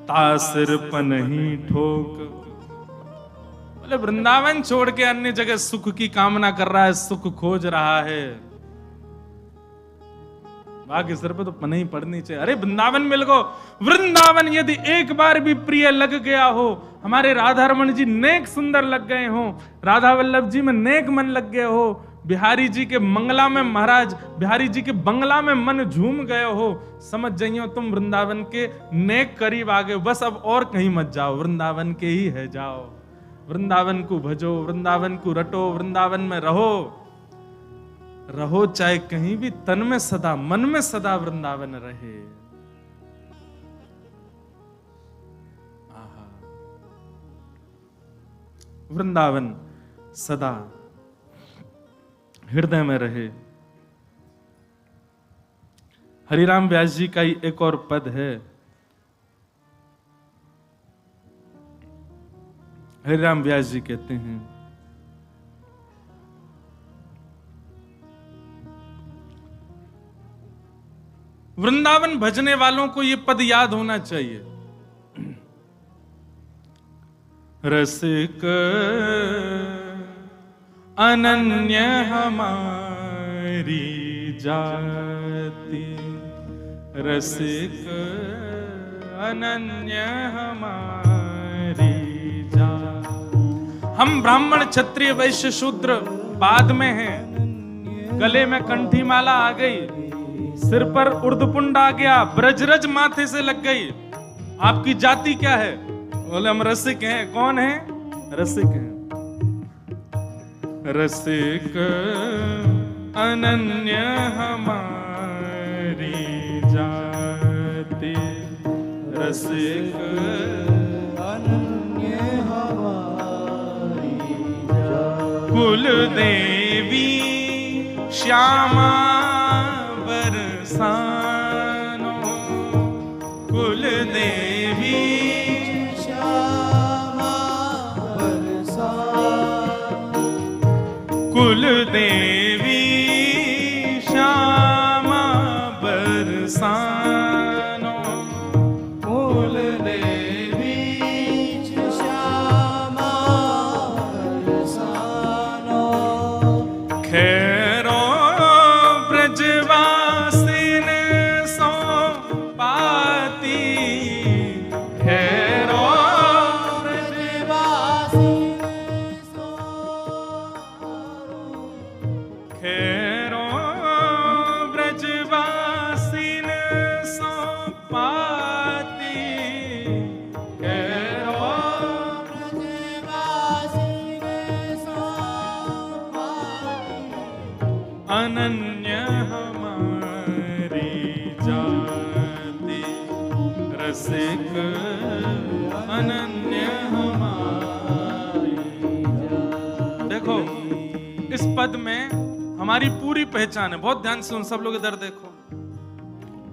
तासिर पनही ठोक। बोले वृंदावन छोड़ के अन्य जगह सुख की कामना कर रहा है, सुख खोज रहा है, बाकी सिर पे तो पनाही पड़नी चाहिए। अरे वृंदावन मिल गो, वृंदावन यदि एक बार भी प्रिय लग गया हो, हमारे राधा रमन जी नेक सुंदर लग गए हो, राधा वल्लभ जी में नेक मन लग गए हो, बिहारी जी के मंगला में महाराज बिहारी जी के बंगला में मन झूम गए हो, समझ जाइयो तुम वृंदावन के नेक करीब आ गए। बस अब और कहीं मत जाओ, वृंदावन के ही है जाओ। वृंदावन को भजो, वृंदावन को रटो, वृंदावन में रहो, रहो चाहे कहीं भी, तन में सदा मन में सदा वृंदावन रहे। आहा, वृंदावन सदा हृदय में रहे। हरिराम व्यास जी का ही एक और पद है, हरिराम व्यास जी कहते हैं, वृंदावन भजने वालों को यह पद याद होना चाहिए। रसिक अनन्य हमारी जाति, रसिक अनन्य हमारी जाति। हम ब्राह्मण क्षत्रिय वैश्य शूद्र बाद में हैं, गले में कंठी माला आ गई, सिर पर उर्दपुंड आ गया, ब्रजरज माथे से लग गई। आपकी जाति क्या है? बोले हम रसिक हैं। कौन है? रसिक हैं। रसिक अनन्य हमारी जाति, रसिक अनन्य हमारी जाति। कुल देवी श्यामा बरसानो, कुल देवी श्यामा बरसानो, कुल देवी श्यामा बरसानो, कुल देवी श्यामा बरसानो। खैरो ब्रजवासिन सो पाती, खैरो ब्रजवासिन सो, खैरो ब्रजवासिन सो पाती, खैरो ब्रजवासिन सो पाती। अनन्य हमारी जाति, रसिक अनन्य हमारी जाति। देखो इस पद में हमारी पूरी पहचान है, बहुत ध्यान से उन सब लोग इधर देखो।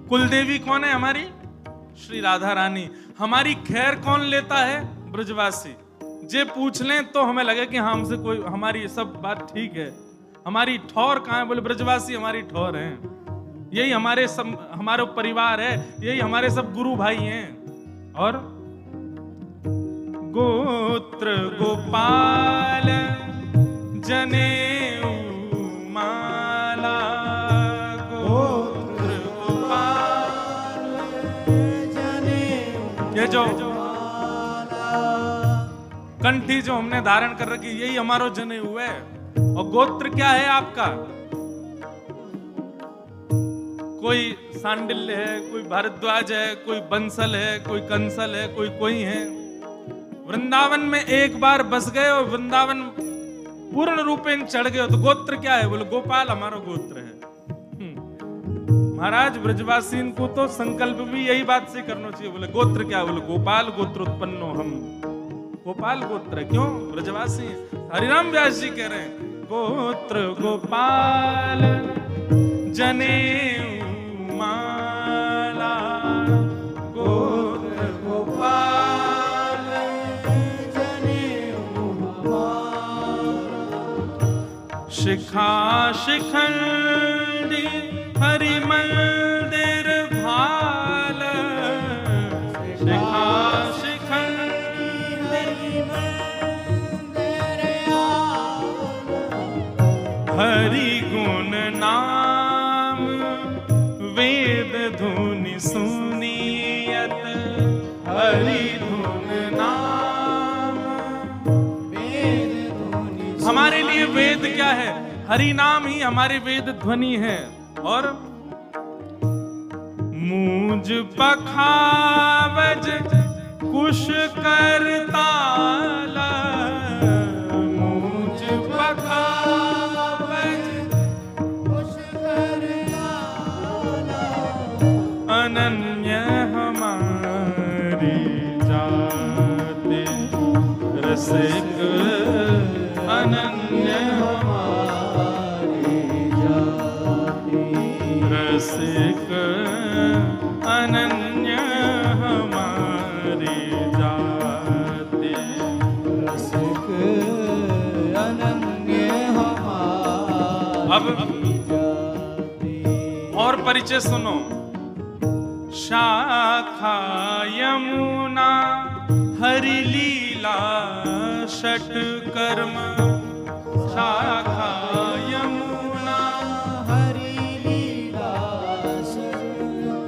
कुलदेवी कौन है? हमारी श्री राधा रानी। हमारी खैर कौन लेता है? ब्रजवासी। जे पूछ लें तो हमें लगे कि हमसे कोई, हमारी सब बात ठीक है। हमारी ठौर कहाँ है? बोले ब्रजवासी हमारी ठौर है, यही हमारे सब, हमारा परिवार है, यही हमारे सब गुरु भाई हैं। और गोत्र गोपाल जनेऊ माला, गोत्र गोपाल जनेऊ, ये जो कंठी जो हमने धारण कर रखी, यही हमारो जनेऊ है। और गोत्र क्या है आपका? कोई सांडिल्य है, कोई भारद्वाज है, कोई बंसल है, कोई कंसल है, कोई है। वृंदावन में एक बार बस गए और वृंदावन पूर्ण रूपेण चढ़ गए तो गोत्र क्या है? बोले गोपाल हमारा गोत्र है। महाराज ब्रजवासीन को तो संकल्प भी यही बात से करना चाहिए। बोले गोत्र क्या है? बोले गोपाल गोत्र उत्पन्नो हम, गोपाल गोत्र है। क्यों? ब्रजवासी। हरिराम व्यास जी कह रहे हैं गोत्र गोपाल जनेऊ माला, गोत्र गोपाल जनेऊ माला। शिखा शिखंडी हरि मंदिर भाल, शिखा हरि गुण नाम वे सुनियत हरि धुन नाम। हमारे लिए वेद क्या है? हरि नाम ही हमारे वेद ध्वनि है। और मूंज पखावज कुश करताला, मूंज पखावज कुश करताला, अनन्य हमारी जाति रसिक, अनन्य हमारी जाति रसिक, अनन्य हमारी जाति रसिक, अनन्य हमारी जाति। और परिचय सुनो। शाखा यमुना हरि लीला षट कर्म, शाखा यमुना हरि लीला षट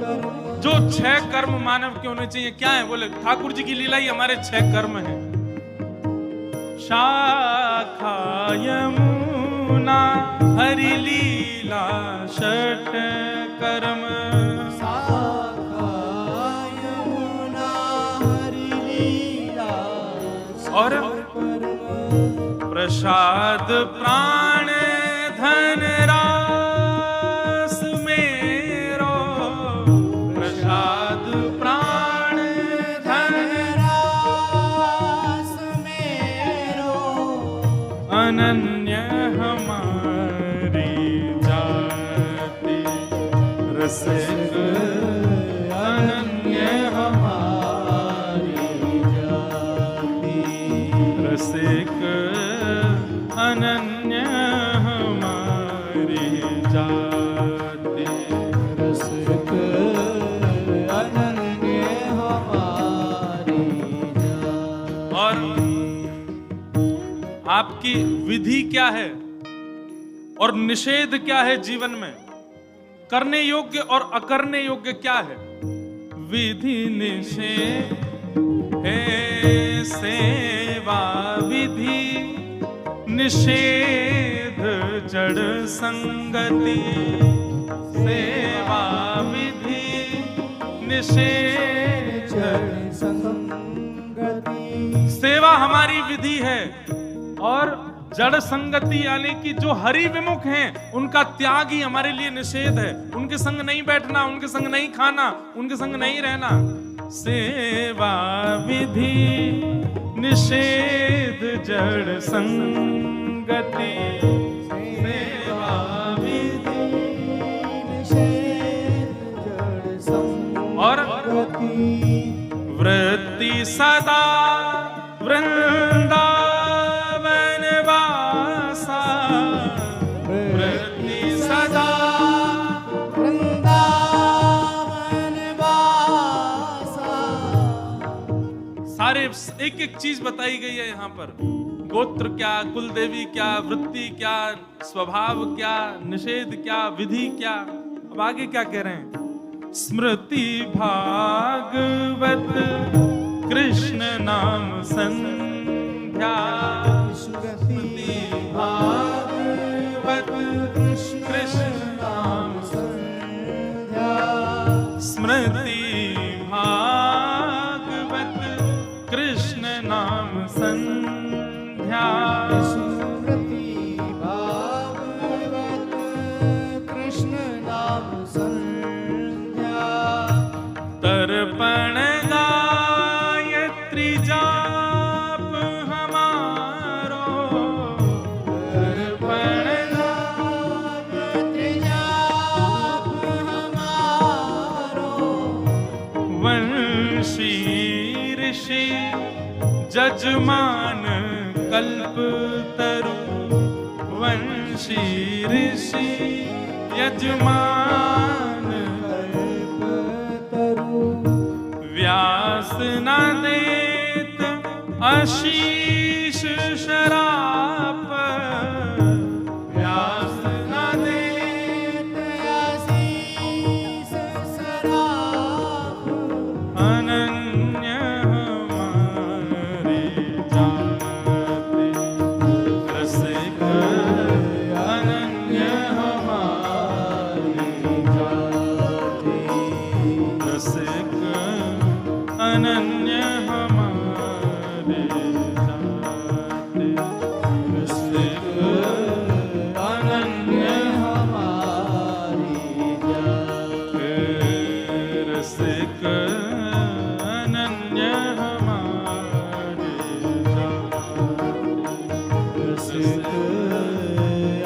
कर्म। जो 6 कर्म मानव के होने चाहिए क्या है? बोले ठाकुर जी की लीला ही हमारे 6 कर्म है। शाखा यमुना हरि लीला षट कर्म, शाखा यमुना हरि लीला और प्रसाद प्राण धन रास मेरो, प्रसाद प्राण धन रास मेरो, अनन्य हमारी जाति रसिक, अनन्य हमारी जाति रसिक, अनन्य हमारी जाति रसिक, अनन्य हमारी जाति। और आपकी विधि क्या है और निषेध क्या है जीवन में? करने योग्य और अकरने योग्य क्या है? विधि निषेध है सेवा विधि, निषेध जड़ संगति, सेवा विधि निषेध जड़ संगति। सेवा हमारी विधि है और जड़ संगति यानी कि जो हरि विमुख हैं उनका त्याग ही हमारे लिए निषेध है। उनके संग नहीं बैठना, उनके संग नहीं खाना, उनके संग नहीं रहना। सेवा विधि निषेध जड़ संगति, सेवा विधि निषेध जड़ संगति। वृत्ति सदा वृंदावन वासा, वृत्ति सदा वृंदावन वासा। सारे एक एक चीज बताई गई है यहाँ पर। गोत्र क्या, कुल देवी क्या, वृत्ति क्या, स्वभाव क्या, निषेध क्या, विधि क्या। अब आगे क्या कह रहे हैं? स्मृति भागवत कृष्ण नाम संध्या, स्मृति भागवत कृष्ण नाम संध्या, स्मृति भागवत कृष्ण नाम संध्या, स्मृति भागवत कृष्ण नाम संध्या। तर्पण गायत्री जाप हमारो, तर्पण गायत्री जाप हमारो। वंशी ऋषि जजमान कल्प तरु, वंशी ऋषि यजमान कल्प तरु। व्यास न देत आशीष शराप, व्यास न देत आशीष शराप। अनन्य हमारे जाते, रसिक अनन्य हमारी जाते, रसिक अनन्य हमारे जाते, रसिक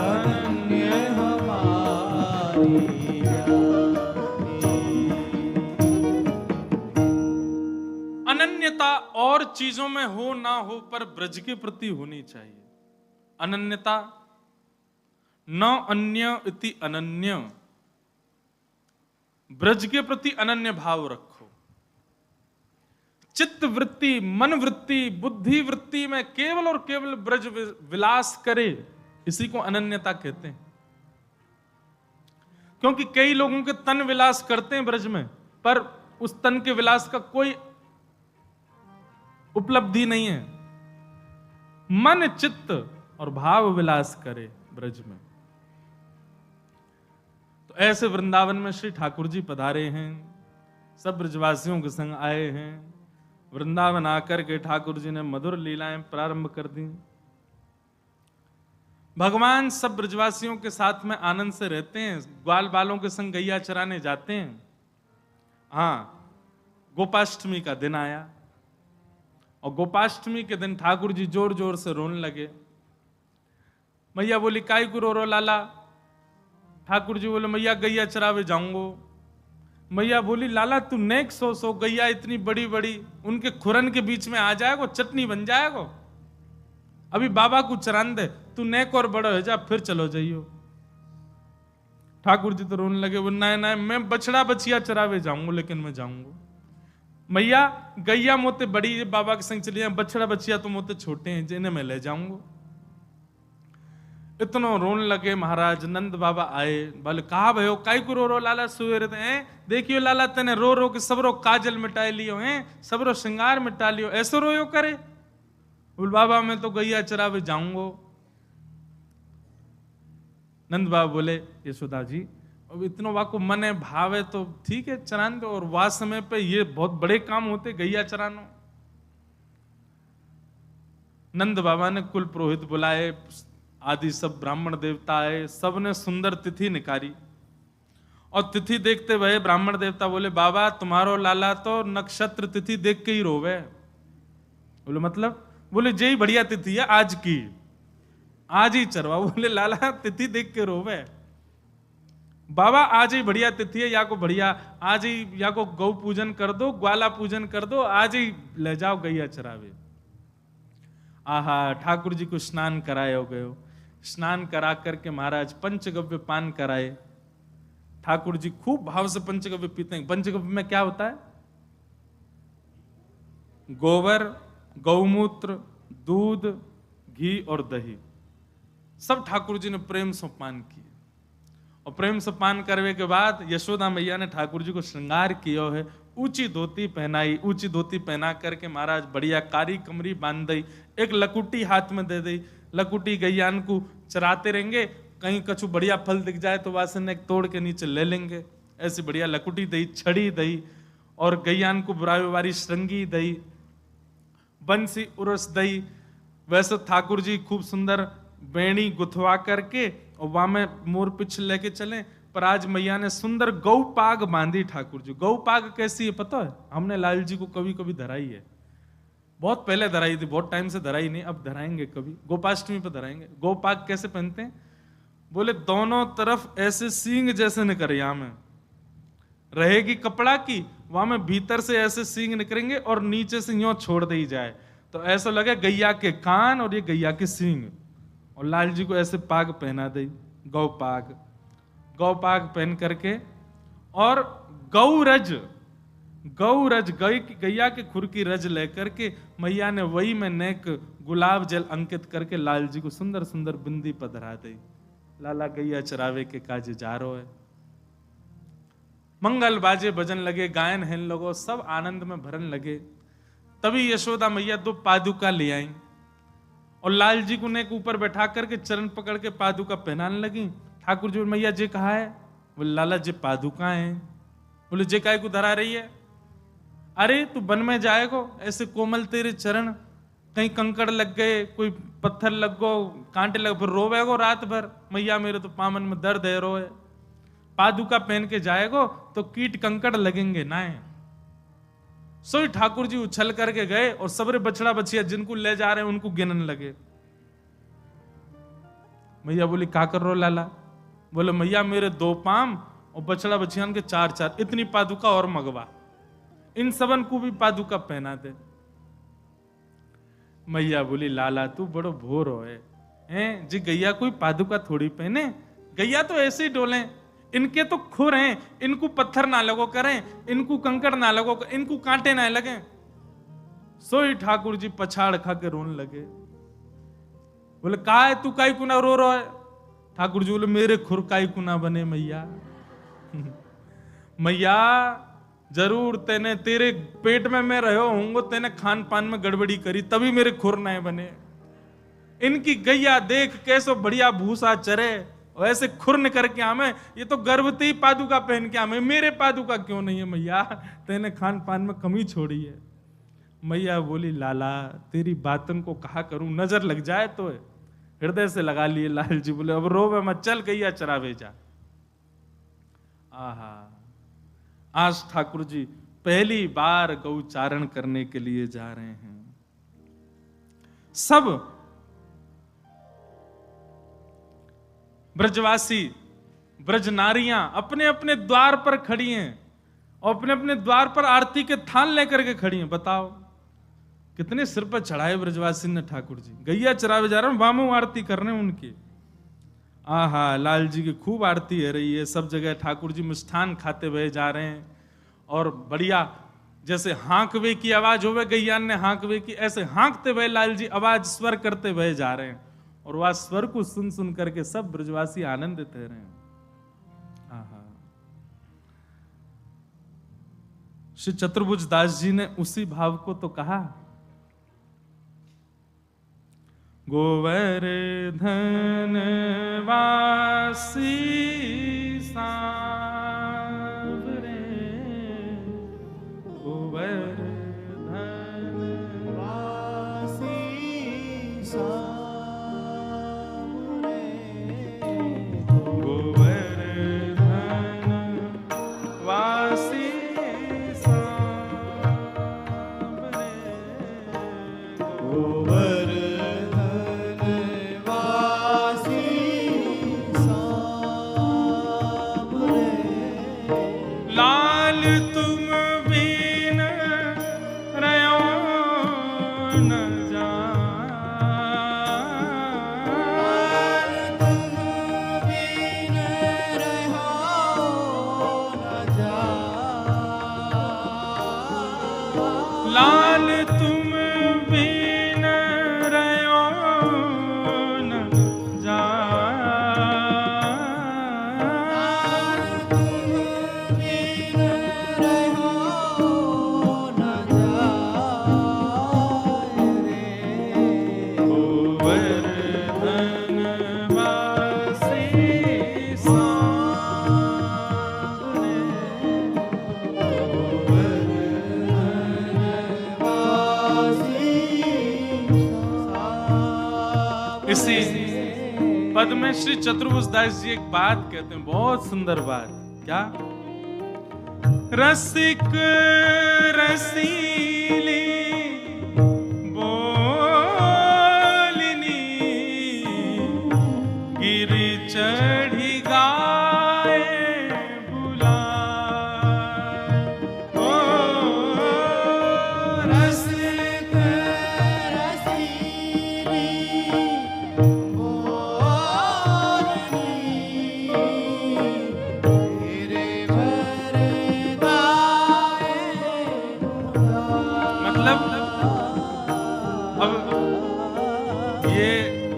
अनन्य हमारी अनन्यता और चीजों में हो ना हो पर ब्रज के प्रति होनी चाहिए। अनन्यता न अन्य इति अनन्य, ब्रज के प्रति अनन्य भाव रखो। चित्त वृत्ति, मन वृत्ति, बुद्धि वृत्ति में केवल और केवल ब्रज विलास करे, इसी को अनन्यता कहते हैं। क्योंकि कई लोगों के तन विलास करते हैं ब्रज में, पर उस तन के विलास का कोई उपलब्धि नहीं है। मन चित्त और भाव विलास करे ब्रज में। तो ऐसे वृंदावन में श्री ठाकुर जी पधारे हैं, सब ब्रजवासियों के संग आए हैं। वृंदावन आकर के ठाकुर जी ने मधुर लीलाएं प्रारंभ कर दी। भगवान सब ब्रजवासियों के साथ में आनंद से रहते हैं। ग्वाल बालों के संग गैया चराने जाते हैं। हाँ, गोपाष्टमी का दिन आया और गोपाष्टमी के दिन ठाकुर जी जोर जोर से रोने लगे। मैया बोली, काई को रो रो लाला? ठाकुर जी बोले, मैया गैया चरावे जाऊंगो। मैया बोली, लाला तू नेक सो गैया इतनी बड़ी बड़ी, उनके खुरन के बीच में आ जाएगो, चटनी बन जाएगो। अभी बाबा को चरान दे, तू नेक और बड़ा हो जा, फिर चलो जाइयो। ठाकुर जी तो रोने लगे, बोले ना मैं बछड़ा बछिया चरावे जाऊंगा, लेकिन मैं जाऊंगा। मैया गैया मोते बड़ी बाबा के संग चली जाए, बछड़ा बछिया तो मोते छोटे हैं, जिन्हें मैं ले जाऊंगा। इतना रोने लगे। महाराज नंद बाबा आए, बोले कहा भयो काई को रो रो लाला? सुवेरे हैं देखियो लाला, तेने रो रो के सबरो काजल मिटा लियो हैं, सबरो श्रृंगार मिटा लियो, ऐसो रोयो करे? बोल बाबा मैं तो गैया चरावे जाऊंगो। नंद बाबा बोले, यशोदा जी अब इतनो वाको मन है भाव है तो ठीक है चरान दो, और वास समय पे ये बहुत बड़े काम होते गैया चरानो। नंद बाबा ने कुल पुरोहित बुलाए, आदि सब ब्राह्मण देवता आए, सबने सुंदर तिथि निकाली। और तिथि देखते हुए ब्राह्मण देवता बोले, बाबा तुम्हारो लाला तो नक्षत्र तिथि देख के ही रोवे। बोले मतलब? बोले जय बढ़िया तिथि है आज की, आज ही चरवा। बोले लाला तिथि देख के रोवे? बाबा आज ही बढ़िया तिथि है, या को बढ़िया आज ही या को गौ पूजन कर दो, ग्वाला पूजन कर दो, आज ही ले जाओ गैया चरावे। आहा, ठाकुर जी को स्नान कराए हो गए। स्नान करा करके महाराज पंचगव्य पान कराए। ठाकुर जी खूब भाव से पंचगव्य पीते हैं। पंचगव्य में क्या होता है? गोबर, गौमूत्र, दूध, घी और दही, सब ठाकुर जी ने प्रेम से पान किए। और प्रेम से पान करने के बाद यशोदा मैया ने ठाकुर जी को श्रृंगार किया है। ऊंची धोती पहनाई, ऊंची धोती पहना करके महाराज बढ़िया कारी कमरी बांध दी, एक लकुटी हाथ में दे दी। लकुटी गैयान को चराते रहेंगे, कहीं कछु बढ़िया फल दिख जाए तो वासन एक तोड़ के नीचे ले लेंगे। ऐसी बढ़िया लकुटी दई, छड़ी दई, और गैयान को बुराई वारी श्रृंगी दई, बंसी उरस दई। वैसे ठाकुर जी खूब सुंदर बेणी गुथवा करके और वहां में मोर पिछ लेके चले। पर आज मैया ने सुंदर गौ पाग बांधी ठाकुर जी। गौ पाग कैसी है पता है? हमने लाल जी को कभी कभी धराई है, बहुत पहले धराई थी, बहुत टाइम से धराई नहीं, अब धराएंगे कभी, गोपाष्टमी पे धराएंगे। गौ पाग कैसे पहनते हैं? बोले दोनों तरफ ऐसे सींग जैसे निकरिया में रहेगी कपड़ा की, वहां में भीतर से ऐसे सींग निकलेंगे और नीचे से यूं छोड़ दी जाए तो ऐसा लगे गैया के कान और ये गैया के सींग। और लाल जी को ऐसे पाग पहना दी, गौ पाग। गौ पाग पहन करके और गौरज, गौरज गैया के खुर की रज लेकर के मैया ने वही में नेक गुलाब जल अंकित करके लाल जी को सुंदर सुंदर बिंदी पधरा दी। लाला गैया चरावे के काज जा रो है। मंगल बाजे भजन लगे, गायन हेन लोगो, सब आनंद में भरन लगे। तभी यशोदा मैया 2 पादुका ले आई और लाल जी को नेक ऊपर बैठा करके चरण पकड़ के पादुका पहनाने लगी। ठाकुर जी मैया जी कहा है? बोले लाला जी पादुका है। बोले जे काय को धरा रही है? अरे तू वन में जाएगो, ऐसे कोमल तेरे चरण, कहीं कंकड़ लग गए, कोई पत्थर लग गो, कांटे लग, फिर रोवेगो रात भर, मैया मेरे तो पामन में दर्द है, रोए। पादुका पहन के जाएगो तो कीट कंकड़ लगेंगे ना। सोई ठाकुर जी उछल करके गए और सबरे बछड़ा बछिया जिनको ले जा रहे हैं उनको गिनने लगे। मैया बोली का कर रो लाला? बोले मैया मेरे 2 पाम और बछड़ा बछियान के 4-4, इतनी पादुका और मगवा, इन सबन को भी पादुका पहना दे। मैया बोली लाला तू बड़ो भोर होए हैं जी, गैया कोई पादुका थोड़ी पहने, गैया तो ऐसे ही डोले, इनके तो खुर हैं, इनको पत्थर ना लगो करें, इनको कंकड़ ना लगो, इनको कांटे ना लगे। सोई ठाकुर जी पछाड़ खा के रोने लगे। बोले का है तू काई कुना रो रहा है? ठाकुर जी बोले मेरे खुर काई कुना बने मैया। मैया जरूर तेने, तेरे पेट में मैं रहो होंगे, तेने खान पान में गड़बड़ी करी तभी मेरे खुर नए बने। इनकी गैया देख कैसो बढ़िया भूसा चरे, वैसे खुरन करके आमे, ये तो गर्भवती पादुका पहन के आमे, मेरे पादुका क्यों नहीं है मैया? तेने खान पान में कमी छोड़ी है। मैया बोली लाला तेरी बातन को कहा करूं, नजर लग जाए तो हृदय से लगा लिए। लाल जी बोले अब रोवे मत, चल गैया चरावे जा। आहा, आज ठाकुर जी पहली बार गौचारण करने के लिए जा रहे हैं। सब ब्रजवासी ब्रज नारियां अपने अपने द्वार पर खड़ी हैं और अपने अपने द्वार पर आरती के थान लेकर के खड़ी हैं। बताओ कितने सिर पर चढ़ाए ब्रजवासी ने ठाकुर जी, गैया चरावे जा रहे हैं, वामो आरती कर रहे हैं उनकी। आहा, लाल जी की खूब आरती है रही है, सब जगह ठाकुर जी मिष्ठान खाते हुए जा रहे हैं और बढ़िया जैसे हाँकवे की आवाज होवे, गैयान ने हाँकवे की, ऐसे हाँकते हुए लाल जी आवाज स्वर करते हुए जा रहे हैं और वह स्वर को सुन सुन करके सब ब्रजवासी आनंदित रहे हैं। आहा, श्री चतुर्भुज दास जी ने उसी भाव को तो कहा, गोवर्धन वासी सांवरे, गोवर्धन वासी सांवरे, गोवर्धन वासी सांवरे, गोवर्धन इसी पद में श्री चतुर्भुज दास जी एक बात कहते हैं, बहुत सुंदर बात। क्या? रसिक रसीली बोलनी गिरि चढ़ी गाए बुलाए, ओ रसिक रसीली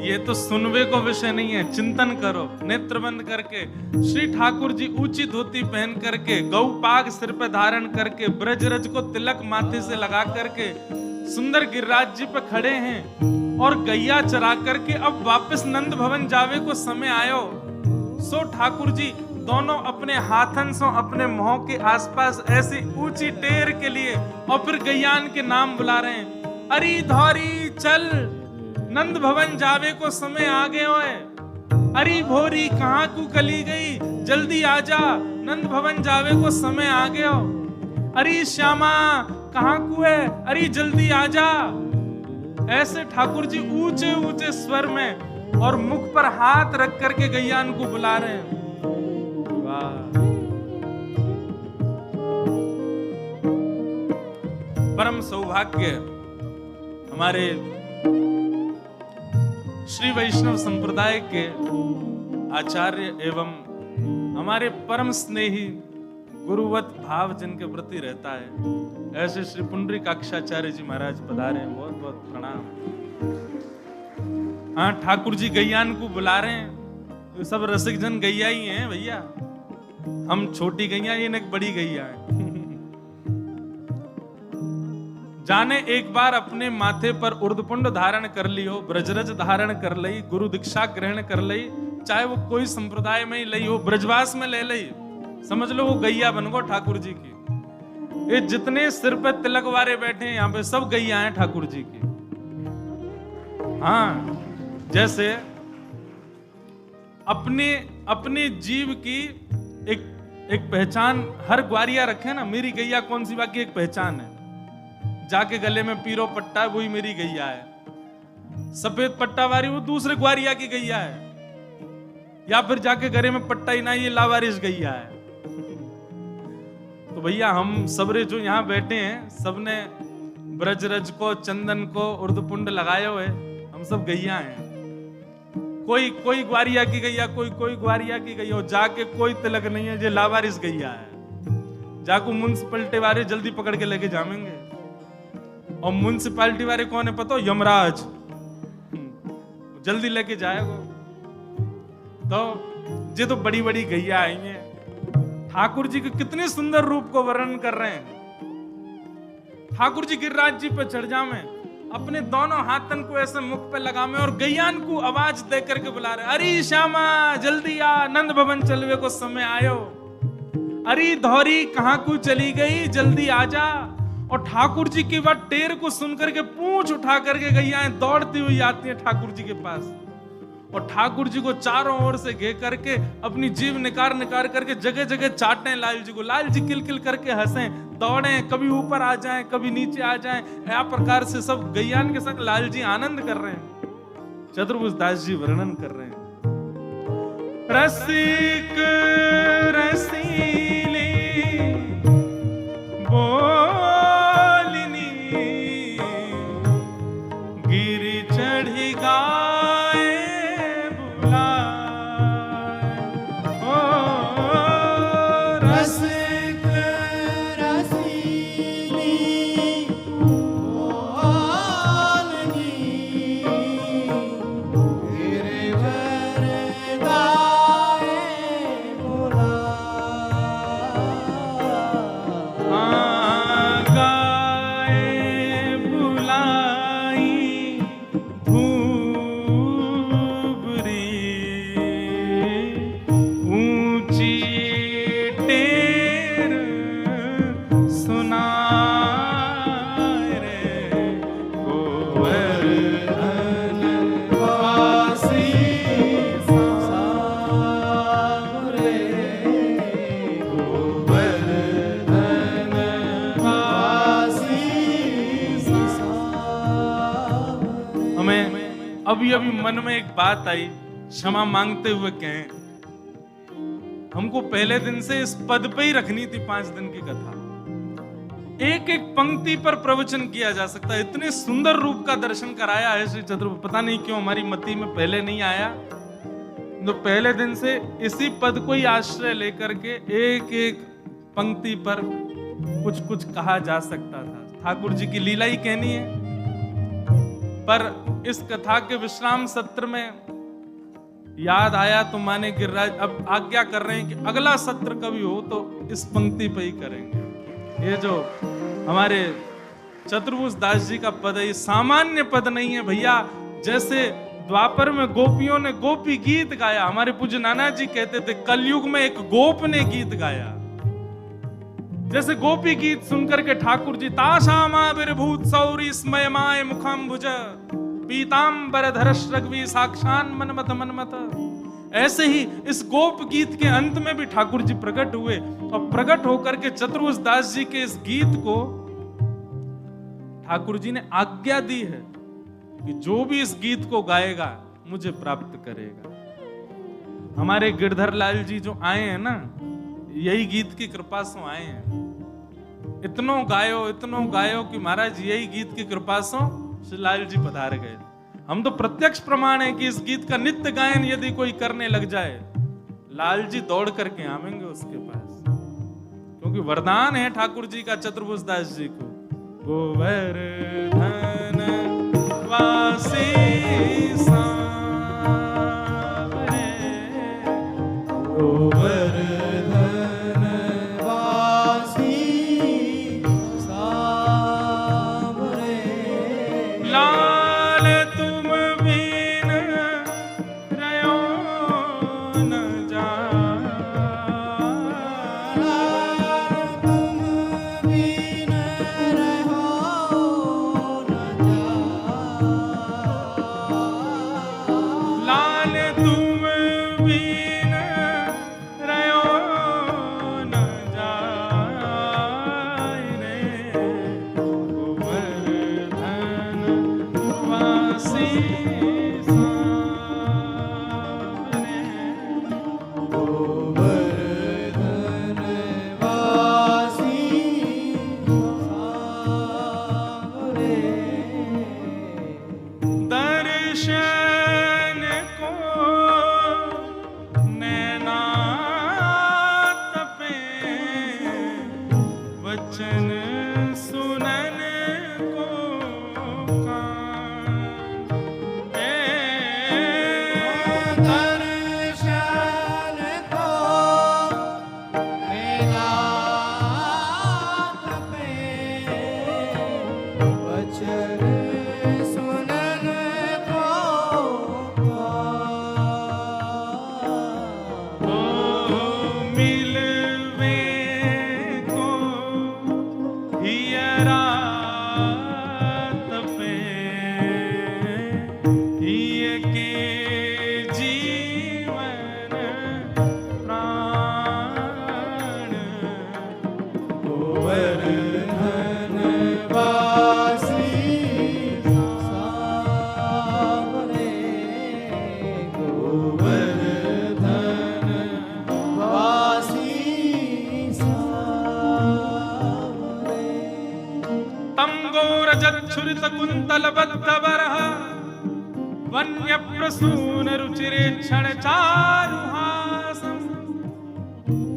ये तो सुनवे को विषय नहीं है, चिंतन करो नेत्र बंद करके। श्री ठाकुर जी ऊंची धोती पहन करके, गौ पाग सिर पे धारण करके, ब्रजरज को तिलक माथे से लगा करके सुंदर गिरिराज जी पे खड़े हैं और गैया चरा करके अब वापस नंद भवन जावे को समय आयो। सो ठाकुर जी दोनों अपने हाथन से अपने मुंह के आसपास ऐसी ऊंची टेर के लिए और फिर गैयान के नाम बुला रहे हैं। अरे धौरी चल, नंद भवन जावे को समय आ गए होए। अरे भोरी कहाँ को कली गई, जल्दी आजा, नंद भवन जावे को समय आ गया। अरे श्यामा कहाँ को है, अरे जल्दी आजा। ऐसे ठाकुर जी ऊंचे ऊंचे स्वर में और मुख पर हाथ रख करके गैयान को बुला रहे हैं। वाह, परम सौभाग्य हमारे श्री वैष्णव संप्रदाय के आचार्य एवं हमारे परम स्नेही गुरुवत भाव जिनके प्रति रहता है, ऐसे श्री पुंडरीकाक्षाचार्य जी महाराज पधारे हैं। बहुत बहुत प्रणाम। हाँ, ठाकुर जी गैयान को बुला रहे हैं। तो सब रसिक जन गैया ही हैं भैया, हम छोटी गैया, ये एक बड़ी गैया है। जाने एक बार अपने माथे पर उर्दपुंड धारण कर लियो, ब्रजरज धारण कर लई, गुरु दीक्षा ग्रहण कर लई, चाहे वो कोई संप्रदाय में ही लई हो, ब्रजवास में ले लई, समझ लो वो गैया बन गो ठाकुर जी की। ये जितने सिर पे तिलक वारे बैठे हैं यहाँ पे सब गैया हैं ठाकुर जी की। हाँ, जैसे अपने जीव की एक पहचान हर ग्वारिया रखे ना, मेरी गैया कौन सी बाकी एक पहचान है। जाके गले में पीरो पट्टा है, वही मेरी गैया है। सफेद पट्टा वारी वो दूसरे ग्वारिया की गैया है, या फिर जाके गले में पट्टा ही ना, ये लावारिस गैया है। तो भैया हम सबरे जो यहाँ बैठे हैं सबने ब्रजरज को, चंदन को, उर्दपुंड लगाए हुए, हम सब गैया हैं। कोई ग्वारिया की गैया, कोई ग्वारिया की गैया, जाके कोई तिलक नहीं है, ये लावारिस गैया है। जाको म्युनिसिपैलिटी वाले जल्दी पकड़ के लेके जाएंगे। और म्युनिसिपैलिटी वाले कौन है पता हो? यमराज, जल्दी लेके जाएगा। तो ये तो बड़ी बड़ी गैया आई हैं। ठाकुर जी के कितने सुंदर रूप को वर्णन कर रहे हैं। ठाकुर जी गिरिराज जी पे चढ़ जावे, अपने दोनों हाथन को ऐसे मुख पे लगावे और गैयान को आवाज दे करके बुला रहे, अरे श्यामा जल्दी आ, नंद भवन चलवे को समय आयो। अरे धौरी कहाँ को चली गई, जल्दी आजा। और ठाकुर जी की बात टेर को सुनकर के पूंछ उठा करके गैयाएं दौड़ती हुई आती हैं ठाकुर जी के पास, और ठाकुर जी को चारों ओर से घेर करके अपनी जीभ निकार करके जगह जगह चाटने लाल जी को। लाल जी किल किल करके हंसे, दौड़े, कभी ऊपर आ जाएं, कभी नीचे आ जाएं। या प्रकार से सब गैयान के संग लाल जी आनंद कर रहे हैं। चतुर्भुज दास जी वर्णन कर रहे हैं, रसिक रसीले बोलिनी गिरि चढ़ी गाए अभी मन में एक बात आई, क्षमा मांगते हुए कहें, हमको पहले दिन से इस पद पे ही रखनी थी 5 दिन की कथा। एक एक पंक्ति पर प्रवचन किया जा सकता है। इतने सुंदर रूप का दर्शन कराया है श्री चतुर्भुज, पता नहीं क्यों हमारी मति में पहले नहीं आया। तो पहले दिन से इसी पद को ही आश्रय लेकर के एक एक पंक्ति पर कुछ कुछ कहा जा सकता था। ठाकुर जी की लीला ही कहनी है। पर इस कथा के विश्राम सत्र में याद आया तो माने गिरिराज अब आज्ञा कर रहे हैं कि अगला सत्र कभी हो तो इस पंक्ति पे ही करेंगे। ये जो हमारे चतुर्भुज दास जी का पद है, ये सामान्य पद नहीं है भैया। जैसे द्वापर में गोपियों ने गोपी गीत गाया। हमारे पूज्य नाना जी कहते थे कलयुग में एक गोप ने गीत गाया। जैसे गोपी गीत सुनकर के ठाकुर जी ताशामाविर्भूत सौरी स्मयमाय मुखाम्बुज पीतांबर धरश रघवी साक्षान मनमत मनमत, ऐसे ही इस गोप गीत के अंत में भी ठाकुर जी प्रकट हुए और प्रकट होकर के चतुर्भुज दास जी के इस गीत को ठाकुर जी ने आज्ञा दी है कि जो भी इस गीत को गाएगा मुझे प्राप्त करेगा। हमारे गिरधर लाल जी जो आए हैं ना, यही गीत की कृपा से आए हैं। इतनो गायो कि महाराज यही गीत की कृपा से श्री लाल जी पधार गए। हम तो प्रत्यक्ष प्रमाण है कि इस गीत का नित्य गायन यदि कोई करने लग जाए, लाल जी दौड़ करके आवेंगे उसके पास, क्योंकि वरदान है ठाकुर जी का चतुर्भुज दास जी को, गोवर्धन वासी सांवरे, गोवर्धन वासी सांवरे, लाल तुम बिन रयो न जाए, तुम बिन रहो न जाए, लाल तुम बिन रयो न जाए रे, गोवर्धन वासी सांवरे, गोवर्धन वासी सांवरे, दर्शन को नैना तपे, वचन सुनन को कान, दर्शन को नैना तपे, वचन सुनन को कान, ओ मिलवे को हियरा तपे, हिय के जीवन प्राण, गोवर्धन वासी सांवरे, गोवर्धन वासी सांवरे, तम गोरजच्छुरित कुंतल बद्ध बरह, वन्य प्रसून रुचिरे क्षण चारुहासम।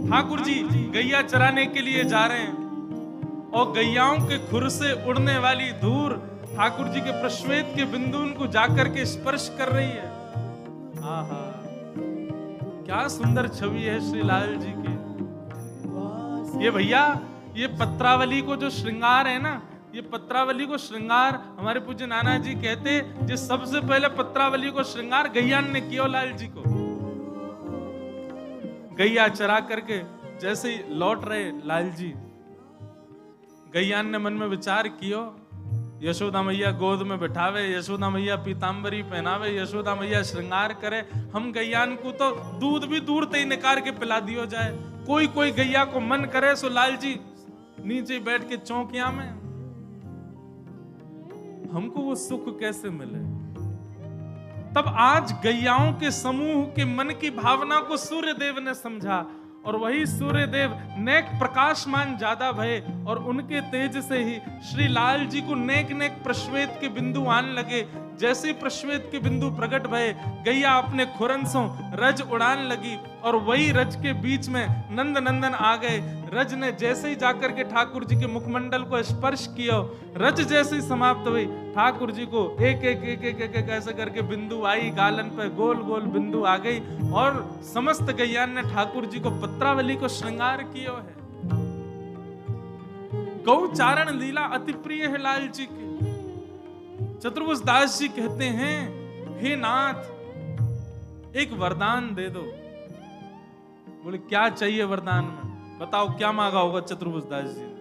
ठाकुर जी गैया चराने के लिए जा रहे हैं और गैयाओं के खुर से उड़ने वाली धूल ठाकुर जी के प्रश्वेत के बिंदु उनको जाकर के स्पर्श कर रही है। आहा, क्या सुंदर छवि है श्री लाल जी की। ये भैया, ये पत्रावली को जो श्रृंगार है ना, ये पत्रावली को श्रृंगार हमारे पूज्य नाना जी कहते, जो सबसे पहले पत्रावली को श्रृंगार गैयान ने किया लाल जी को। गैया चरा करके जैसे ही लौट रहे लाल जी, गैयान ने मन में विचार कियो, यशोदा मैया गोद में बिठावे, यशोदा मैया पीतांबरी पहनावे, यशोदा मैया श्रृंगार करे, हम गैयान को तो दूध भी दूर तक निकाल के पिला दियो जाए। कोई कोई गैया को मन करे सो लाल जी नीचे बैठ के चौकिया में, हमको वो सुख कैसे मिले। तब आज गैयाओं के समूह के मन की भावना को सूर्य देव ने समझा और वही सूर्य देव नेक प्रकाशमान ज्यादा भये और उनके तेज से ही श्री लाल जी को नेक नेक प्रश्वेत के बिंदु आने लगे। जैसे प्रश्वेत के बिंदु प्रकट भये, गैया अपने खुरंसों रज उड़ान लगी और वही रज के बीच में नंद नंदन आ गए। रज ने जैसे ही जाकर के ठाकुर जी के मुखमंडल को स्पर्श किया, रज जैसे ही समाप्त हुई, ठाकुर जी को एक एक एक एक एक, एक ऐसे करके बिंदु आई, गालन पे गोल गोल बिंदु आ गई और समस्त गैयान ने ठाकुर जी को पत्रावली को श्रृंगार किया है। गौचारण लीला अति प्रिय है लाल जी की। चतुर्भुज दास जी कहते हैं हे नाथ एक वरदान दे दो। बोले क्या चाहिए वरदान में, बताओ क्या मांगा होगा चतुर्भुज दास जी ने।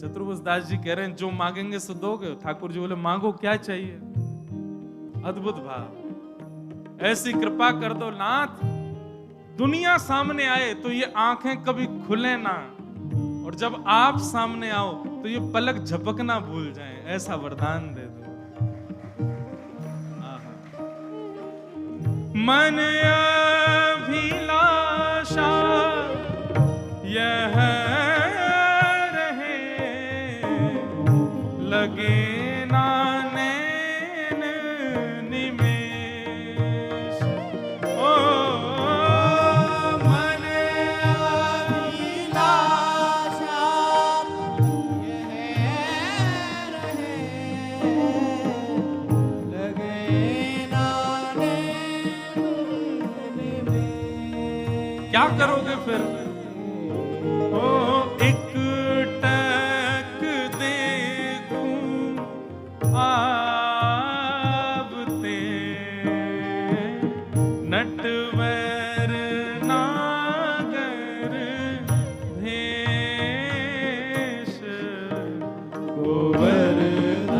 चतुर्भुज दास जी कह रहे हैं जो मांगेंगे सो दोगे। ठाकुर जी बोले मांगो क्या चाहिए। अद्भुत भाव, ऐसी कृपा कर दो नाथ दुनिया सामने आए तो ये आंखें कभी खुले ना, और जब आप सामने आओ तो ये पलक झपकना भूल जाएं, ऐसा वरदान दे दो। मन अभिलाषा यह रहे, लगे ना नैन निमेष। ओ मन अभिलाषा यह रहे, लगे ना नैन निमेष। क्या करोगे फिर। ओ एक टक देखूं आवते, नटवर नागर भेष। गोवर्धन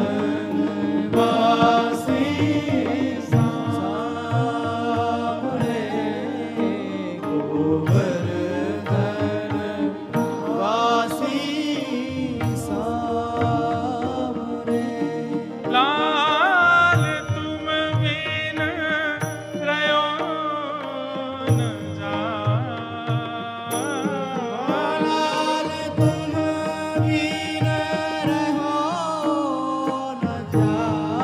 वासी सावरे, गोवर्धन वासी सावरे। लाल तुम बिन रयो न जाय। लाल तुम बिन रहो न जाए।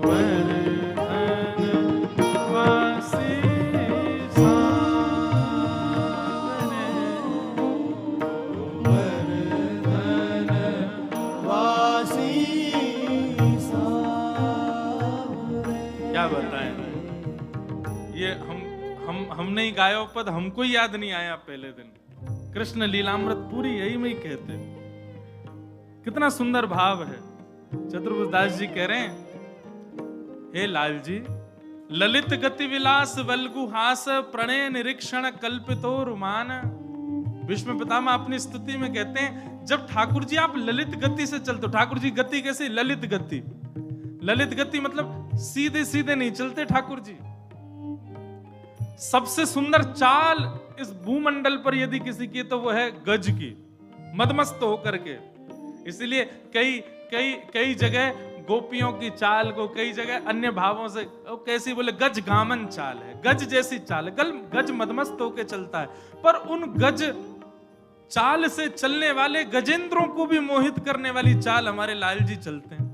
गोवर्धन वासी सावरे। गोवर्धन वासी सावरे। क्या बताएं, ये हम नहीं गायो पद, हमको ही याद नहीं आया पहले दिन। कृष्ण लीलामृत पूरी यही में ही कहते। कितना सुंदर भाव है। चतुर्भुज दास जी कह रहे हैं हे लाल जी, ललित गति विलास वल्गु हास, प्रणय निरीक्षण कल्पितो रुमान। विष्णु पितामह अपनी स्तुति में कहते हैं जब ठाकुर जी आप ललित गति से चलते हो। ठाकुर जी गति कैसी, ललित गति। ललित गति मतलब सीधे सीधे नहीं चलते ठाकुर जी। सबसे सुंदर चाल इस भूमंडल पर यदि किसी की तो वो है गज की, मदमस्त होकर के। इसलिए कई कई कई जगह गोपियों की चाल को कई जगह अन्य भावों से कैसी बोले, गज गामन चाल है, गज जैसी चाल है। गज मदमस्त होकर चलता है, पर उन गज चाल से चलने वाले गजेंद्रों को भी मोहित करने वाली चाल हमारे लाल जी चलते हैं।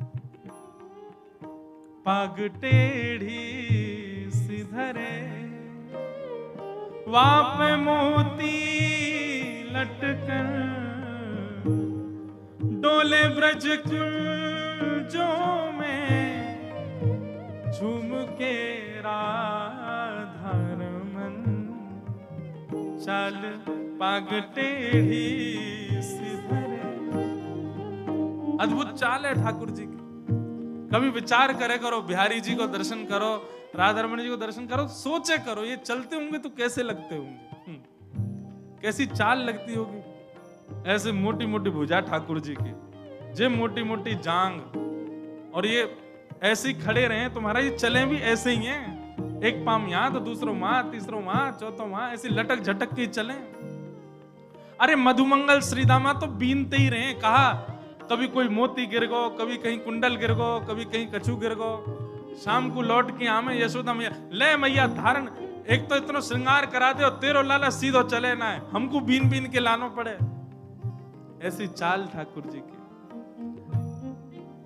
पग टेढ़ी सिधरे, वाप मोती लटकर, डोले ब्रज कुंजों में झूम के राधा रमन। चाल पग टेढ़ी सिधरे, अद्भुत चाल है ठाकुर जी की। कभी विचार करे करो, बिहारी जी को दर्शन करो, राधा रमन जी को दर्शन करो, सोचे करो ये चलते होंगे तो कैसे लगते होंगे, कैसी चाल लगती होगी। ऐसे मोटी मोटी भुजा ठाकुर जी की, जे मोटी मोटी जांग, और ये ऐसे ही खड़े रहे तुम्हारा, ये चले भी ऐसे ही हैं, एक पाम यहां तो दूसरो वहां, तीसरो वहां, चौथो वहां, ऐसी लटक झटक के चले। अरे मधुमंगल श्रीदामा तो बीनते ही रहे, कहा कभी कोई मोती गिर गो, कभी कहीं कुंडल गिर गो, कभी कहीं कछू गिर गो। शाम को लौट के आमे यशोदा मैया, ले मैया धारण, एक तो इतना श्रृंगार करा दे और तेरो लाला सीधो चले ना है, हमको बीन बीन के लानो पड़े। ऐसी चाल ठाकुर जी की।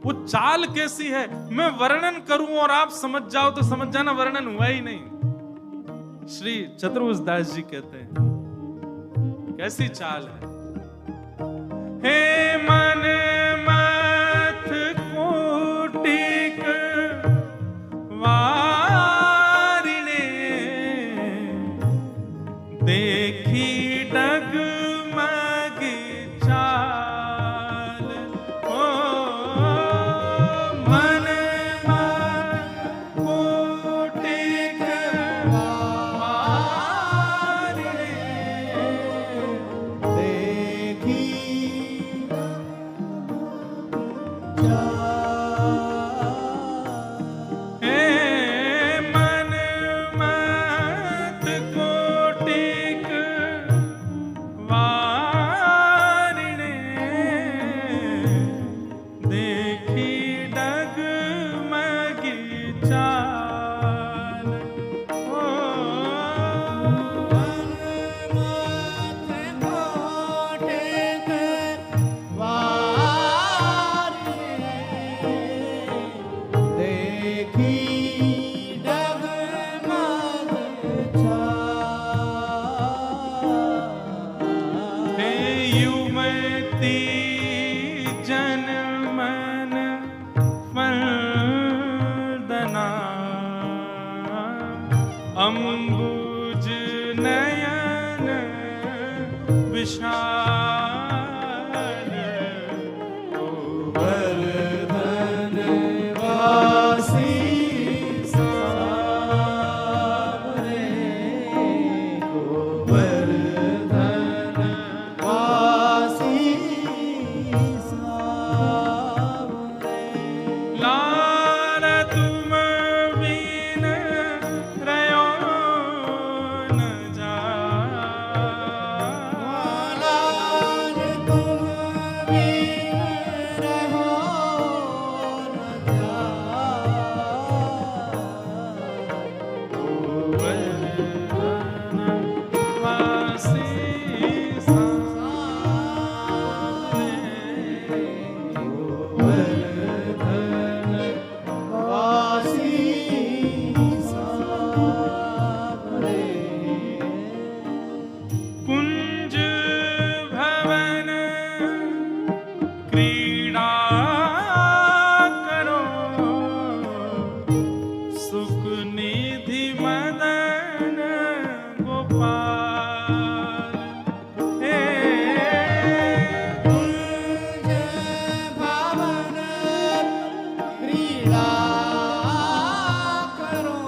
वो चाल कैसी है मैं वर्णन करूं और आप समझ जाओ तो समझ जाना, वर्णन हुआ ही नहीं। श्री चतुर्भुज दास जी कहते हैं कैसी चाल है। हे मन मथ कोटिक वारिणे, देखी डगमग चाल। ओ नयन विशाल गोवर्धन वासी सावरे गोवर्धन वासी सावरे लाल तुम बिन रयो न जाए लाल तुम बिन रहो न गोवर्धन वासी सावरे गोवर्धन वासी सावरे कुंज भवन क्रीड़ा करो सुख निधि मदन गोपाल हे कुंज भवन क्रीड़ा करो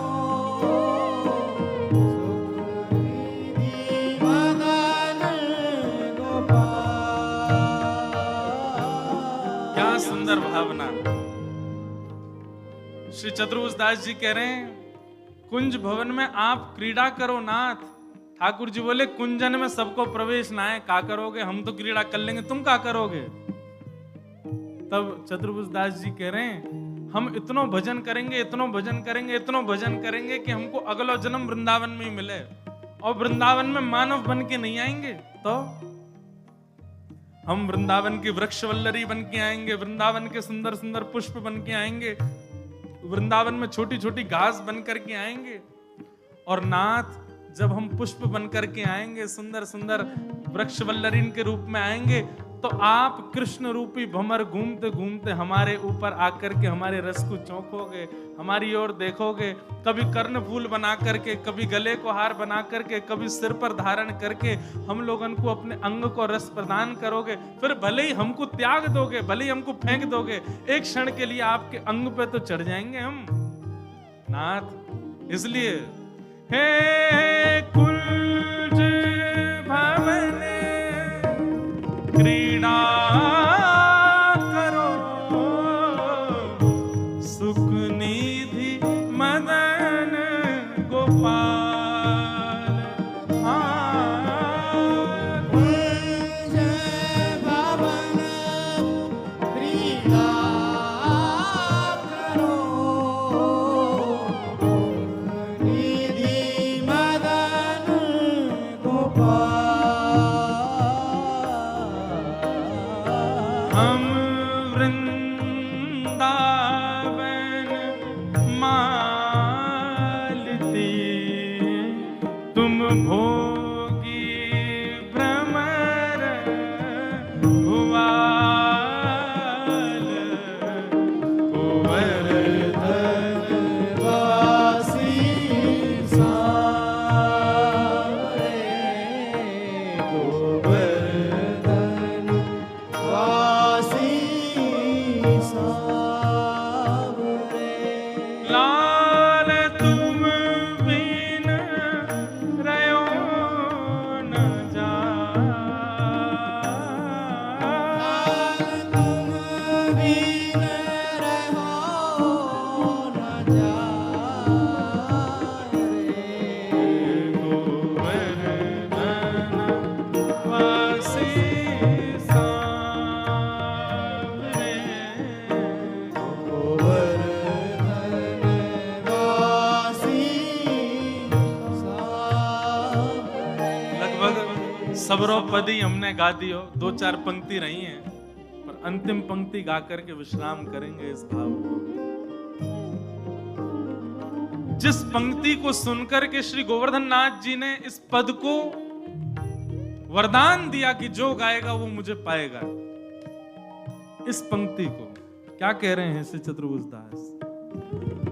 सुख निधि मदन गोपाल। क्या सुंदर भावना। श्री चतुर्भुज दास जी कह रहे हैं कुंज भवन में आप क्रीड़ा करो नाथ। ठाकुर जी बोले कुंजन में सबको प्रवेश ना है, का करोगे, हम तो क्रीड़ा कर लेंगे, तुम का करोगे। तब चतुर्भुज दास जी कह रहे हैं हम इतनो भजन करेंगे, इतनो भजन करेंगे, इतनो भजन करेंगे कि हमको अगला जन्म वृंदावन में ही मिले, और वृंदावन में मानव बन के नहीं आएंगे तो हम वृंदावन की वृक्षवल्लरी बन के आएंगे, वृंदावन के सुंदर सुंदर पुष्प बन के आएंगे, वृंदावन में छोटी छोटी घास बन करके आएंगे। और नाथ जब हम पुष्प बन करके आएंगे, सुंदर सुंदर वृक्षवल्लरीन के रूप में आएंगे, तो आप कृष्ण रूपी भंवर घूमते घूमते हमारे ऊपर आकर के हमारे रस को चौंकोगे, हमारी ओर देखोगे, कभी कर्ण फूल बना करके, कभी गले को हार बना करके, कभी सिर पर धारण करके हम लोगन को अपने अंग को रस प्रदान करोगे। फिर भले ही हमको त्याग दोगे, भले ही हमको फेंक दोगे, एक क्षण के लिए आपके अंग पे तो चढ़ जाएंगे हम नाथ। इसलिए हे कुंज भवन क्रीड़ा करो सुख निधि मदन गोपाल। कुंज भवन क्रीड़ा करो निधि मदन गोपाल। हम वृंदावन मालती तुम भोगी भ्रमर भुवाल गोवर्धन वासी सावरे गोवर्धन वासी सावरे लाल तुम बिन रयो न जाए तुम बिन रहो न जाए गोवर्धन वासी सावरे गोवर्धन वासी सावरे। लगभग सबरो पद ही हमने गा दी हो, दो चार पंक्ति रही हैं, पर अंतिम पंक्ति गा करके विश्राम करेंगे इस भाव को। जिस पंक्ति को सुनकर के श्री गोवर्धन नाथ जी ने इस पद को वरदान दिया कि जो गाएगा वो मुझे पाएगा, इस पंक्ति को क्या कह रहे हैं श्री चतुर्भुज दास।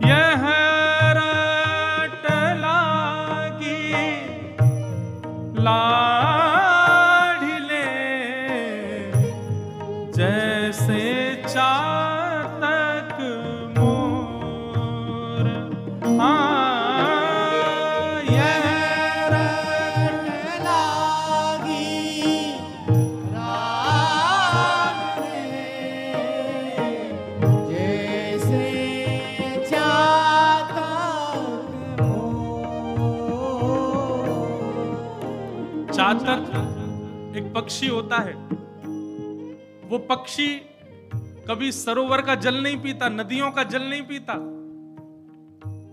यह राट लागी लाढ़िले जैसे चातक मोर। यह रट लागी राग रे, जैसे चातक मोर। चातक एक पक्षी होता है। वो पक्षी कभी सरोवर का जल नहीं पीता, नदियों का जल नहीं पीता,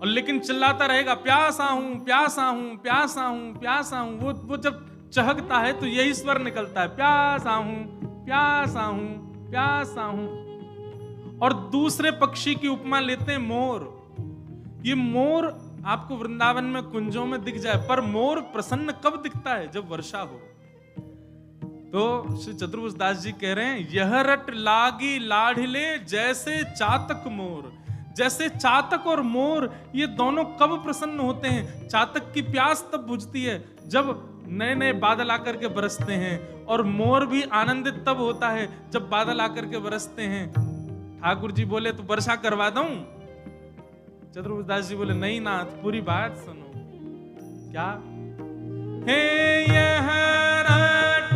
और लेकिन चिल्लाता रहेगा प्यासा हूं, प्यासा हूं, प्यासा हूं, प्यासा हूं। वो जब चहकता है तो यही स्वर निकलता है, प्यासा हूं, प्यासा हूं, प्यासा हूं। और दूसरे पक्षी की उपमा लेते हैं मोर। ये मोर आपको वृंदावन में कुंजों में दिख जाए, पर मोर प्रसन्न कब दिखता है? जब वर्षा हो। तो श्री चतुर्भुज दास जी कह रहे हैं, यह रट लागी लाढ़िले जैसे चातक मोर। जैसे चातक और मोर ये दोनों कब प्रसन्न होते हैं? चातक की प्यास तब बुझती है जब नए नए बादल आकर के बरसते हैं, और मोर भी आनंदित तब होता है जब बादल आकर के बरसते हैं। ठाकुर जी बोले तो वर्षा करवा दूं? चतुर्भुज दास जी बोले नहीं नाथ, पूरी बात सुनो। क्या? हे यह रट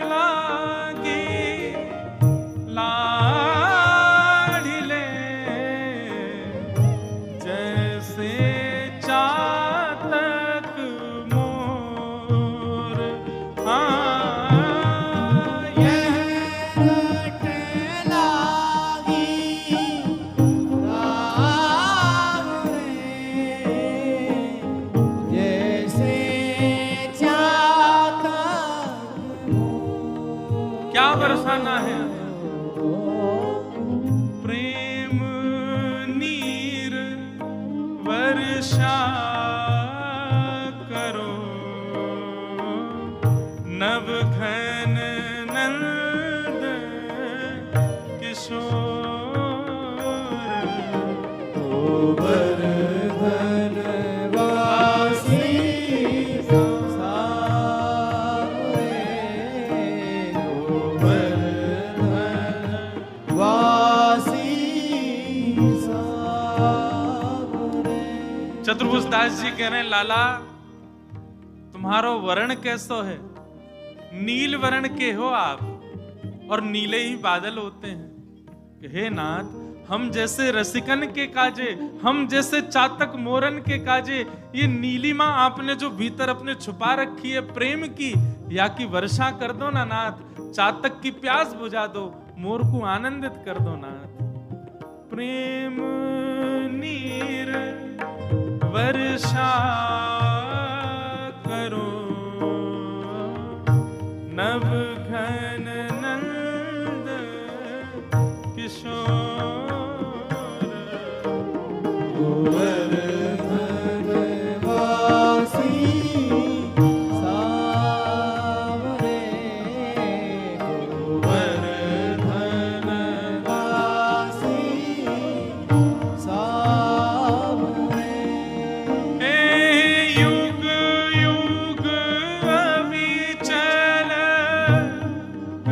लागी लाढ़िले जैसे चातक मोर। यह रट लागी राग रे, जैसे चातक मोर। क्या बरसाना है? प्रेम नीर वर्षा करो, नव घन नंद किशोर। गोवर्धन वासी सावरे, गोवर्धन वासी सावरे। चतुर्भुज दास जी कह रहे हैं, लाला तुम्हारो वर्ण कैसो है? नील वर्ण के हो आप, और नीले ही बादल होते हैं। कि हे नाथ, हम जैसे रसिकन के काजे, हम जैसे चातक मोरन के काजे, ये नीलिमा आपने जो भीतर अपने छुपा रखी है प्रेम की, या की वर्षा कर दो ना नाथ। चातक की प्यास बुझा दो, मोर को आनंदित कर दो नाथ। प्रेम नीर वर्षा करो, नव घन नंद किशोर। गोवर्धन वासी सावरे, गोवर्धन वासी सावरे। हे युग युग अविचल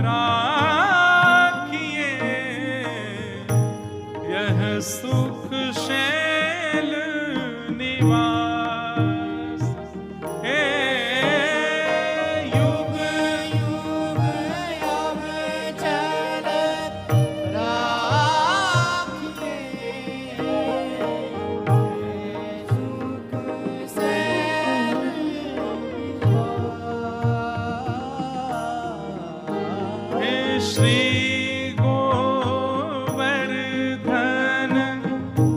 राखिए, यह सुख शैल निवास। हे युग युग अब चल राखिए, सुख से हे श्री गोवर्धन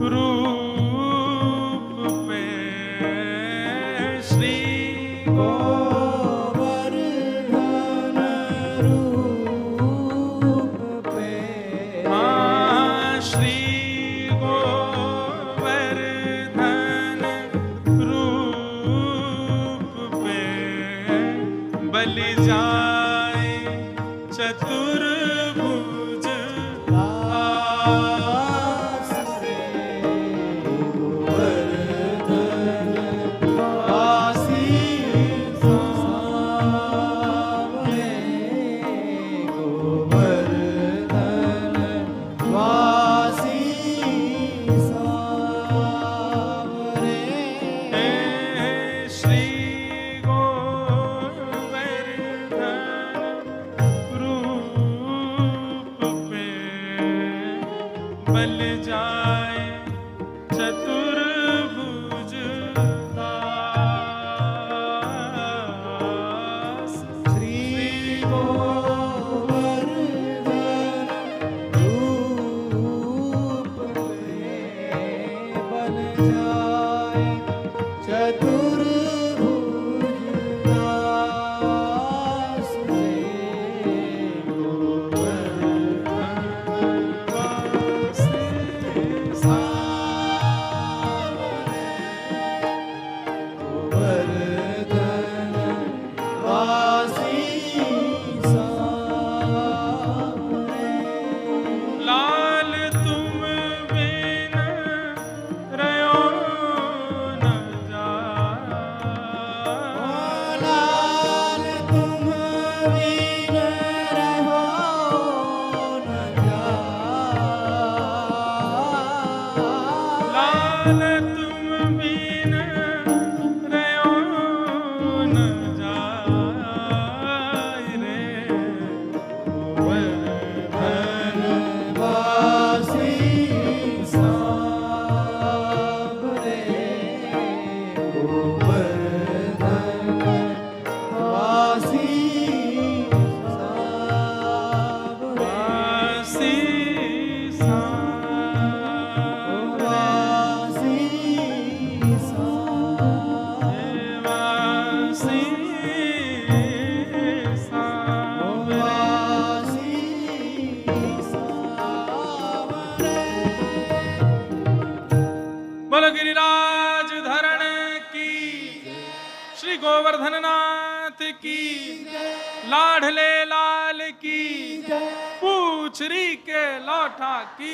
रूप पे, श्री गोवर्धन रूप पे, श्री गोवर्धन रूप पे बलि जाए चतुर्भुज दास रे, गोवर्धन वासी सावरे। की, लाडले लाल की, पूछरी के लौठा की।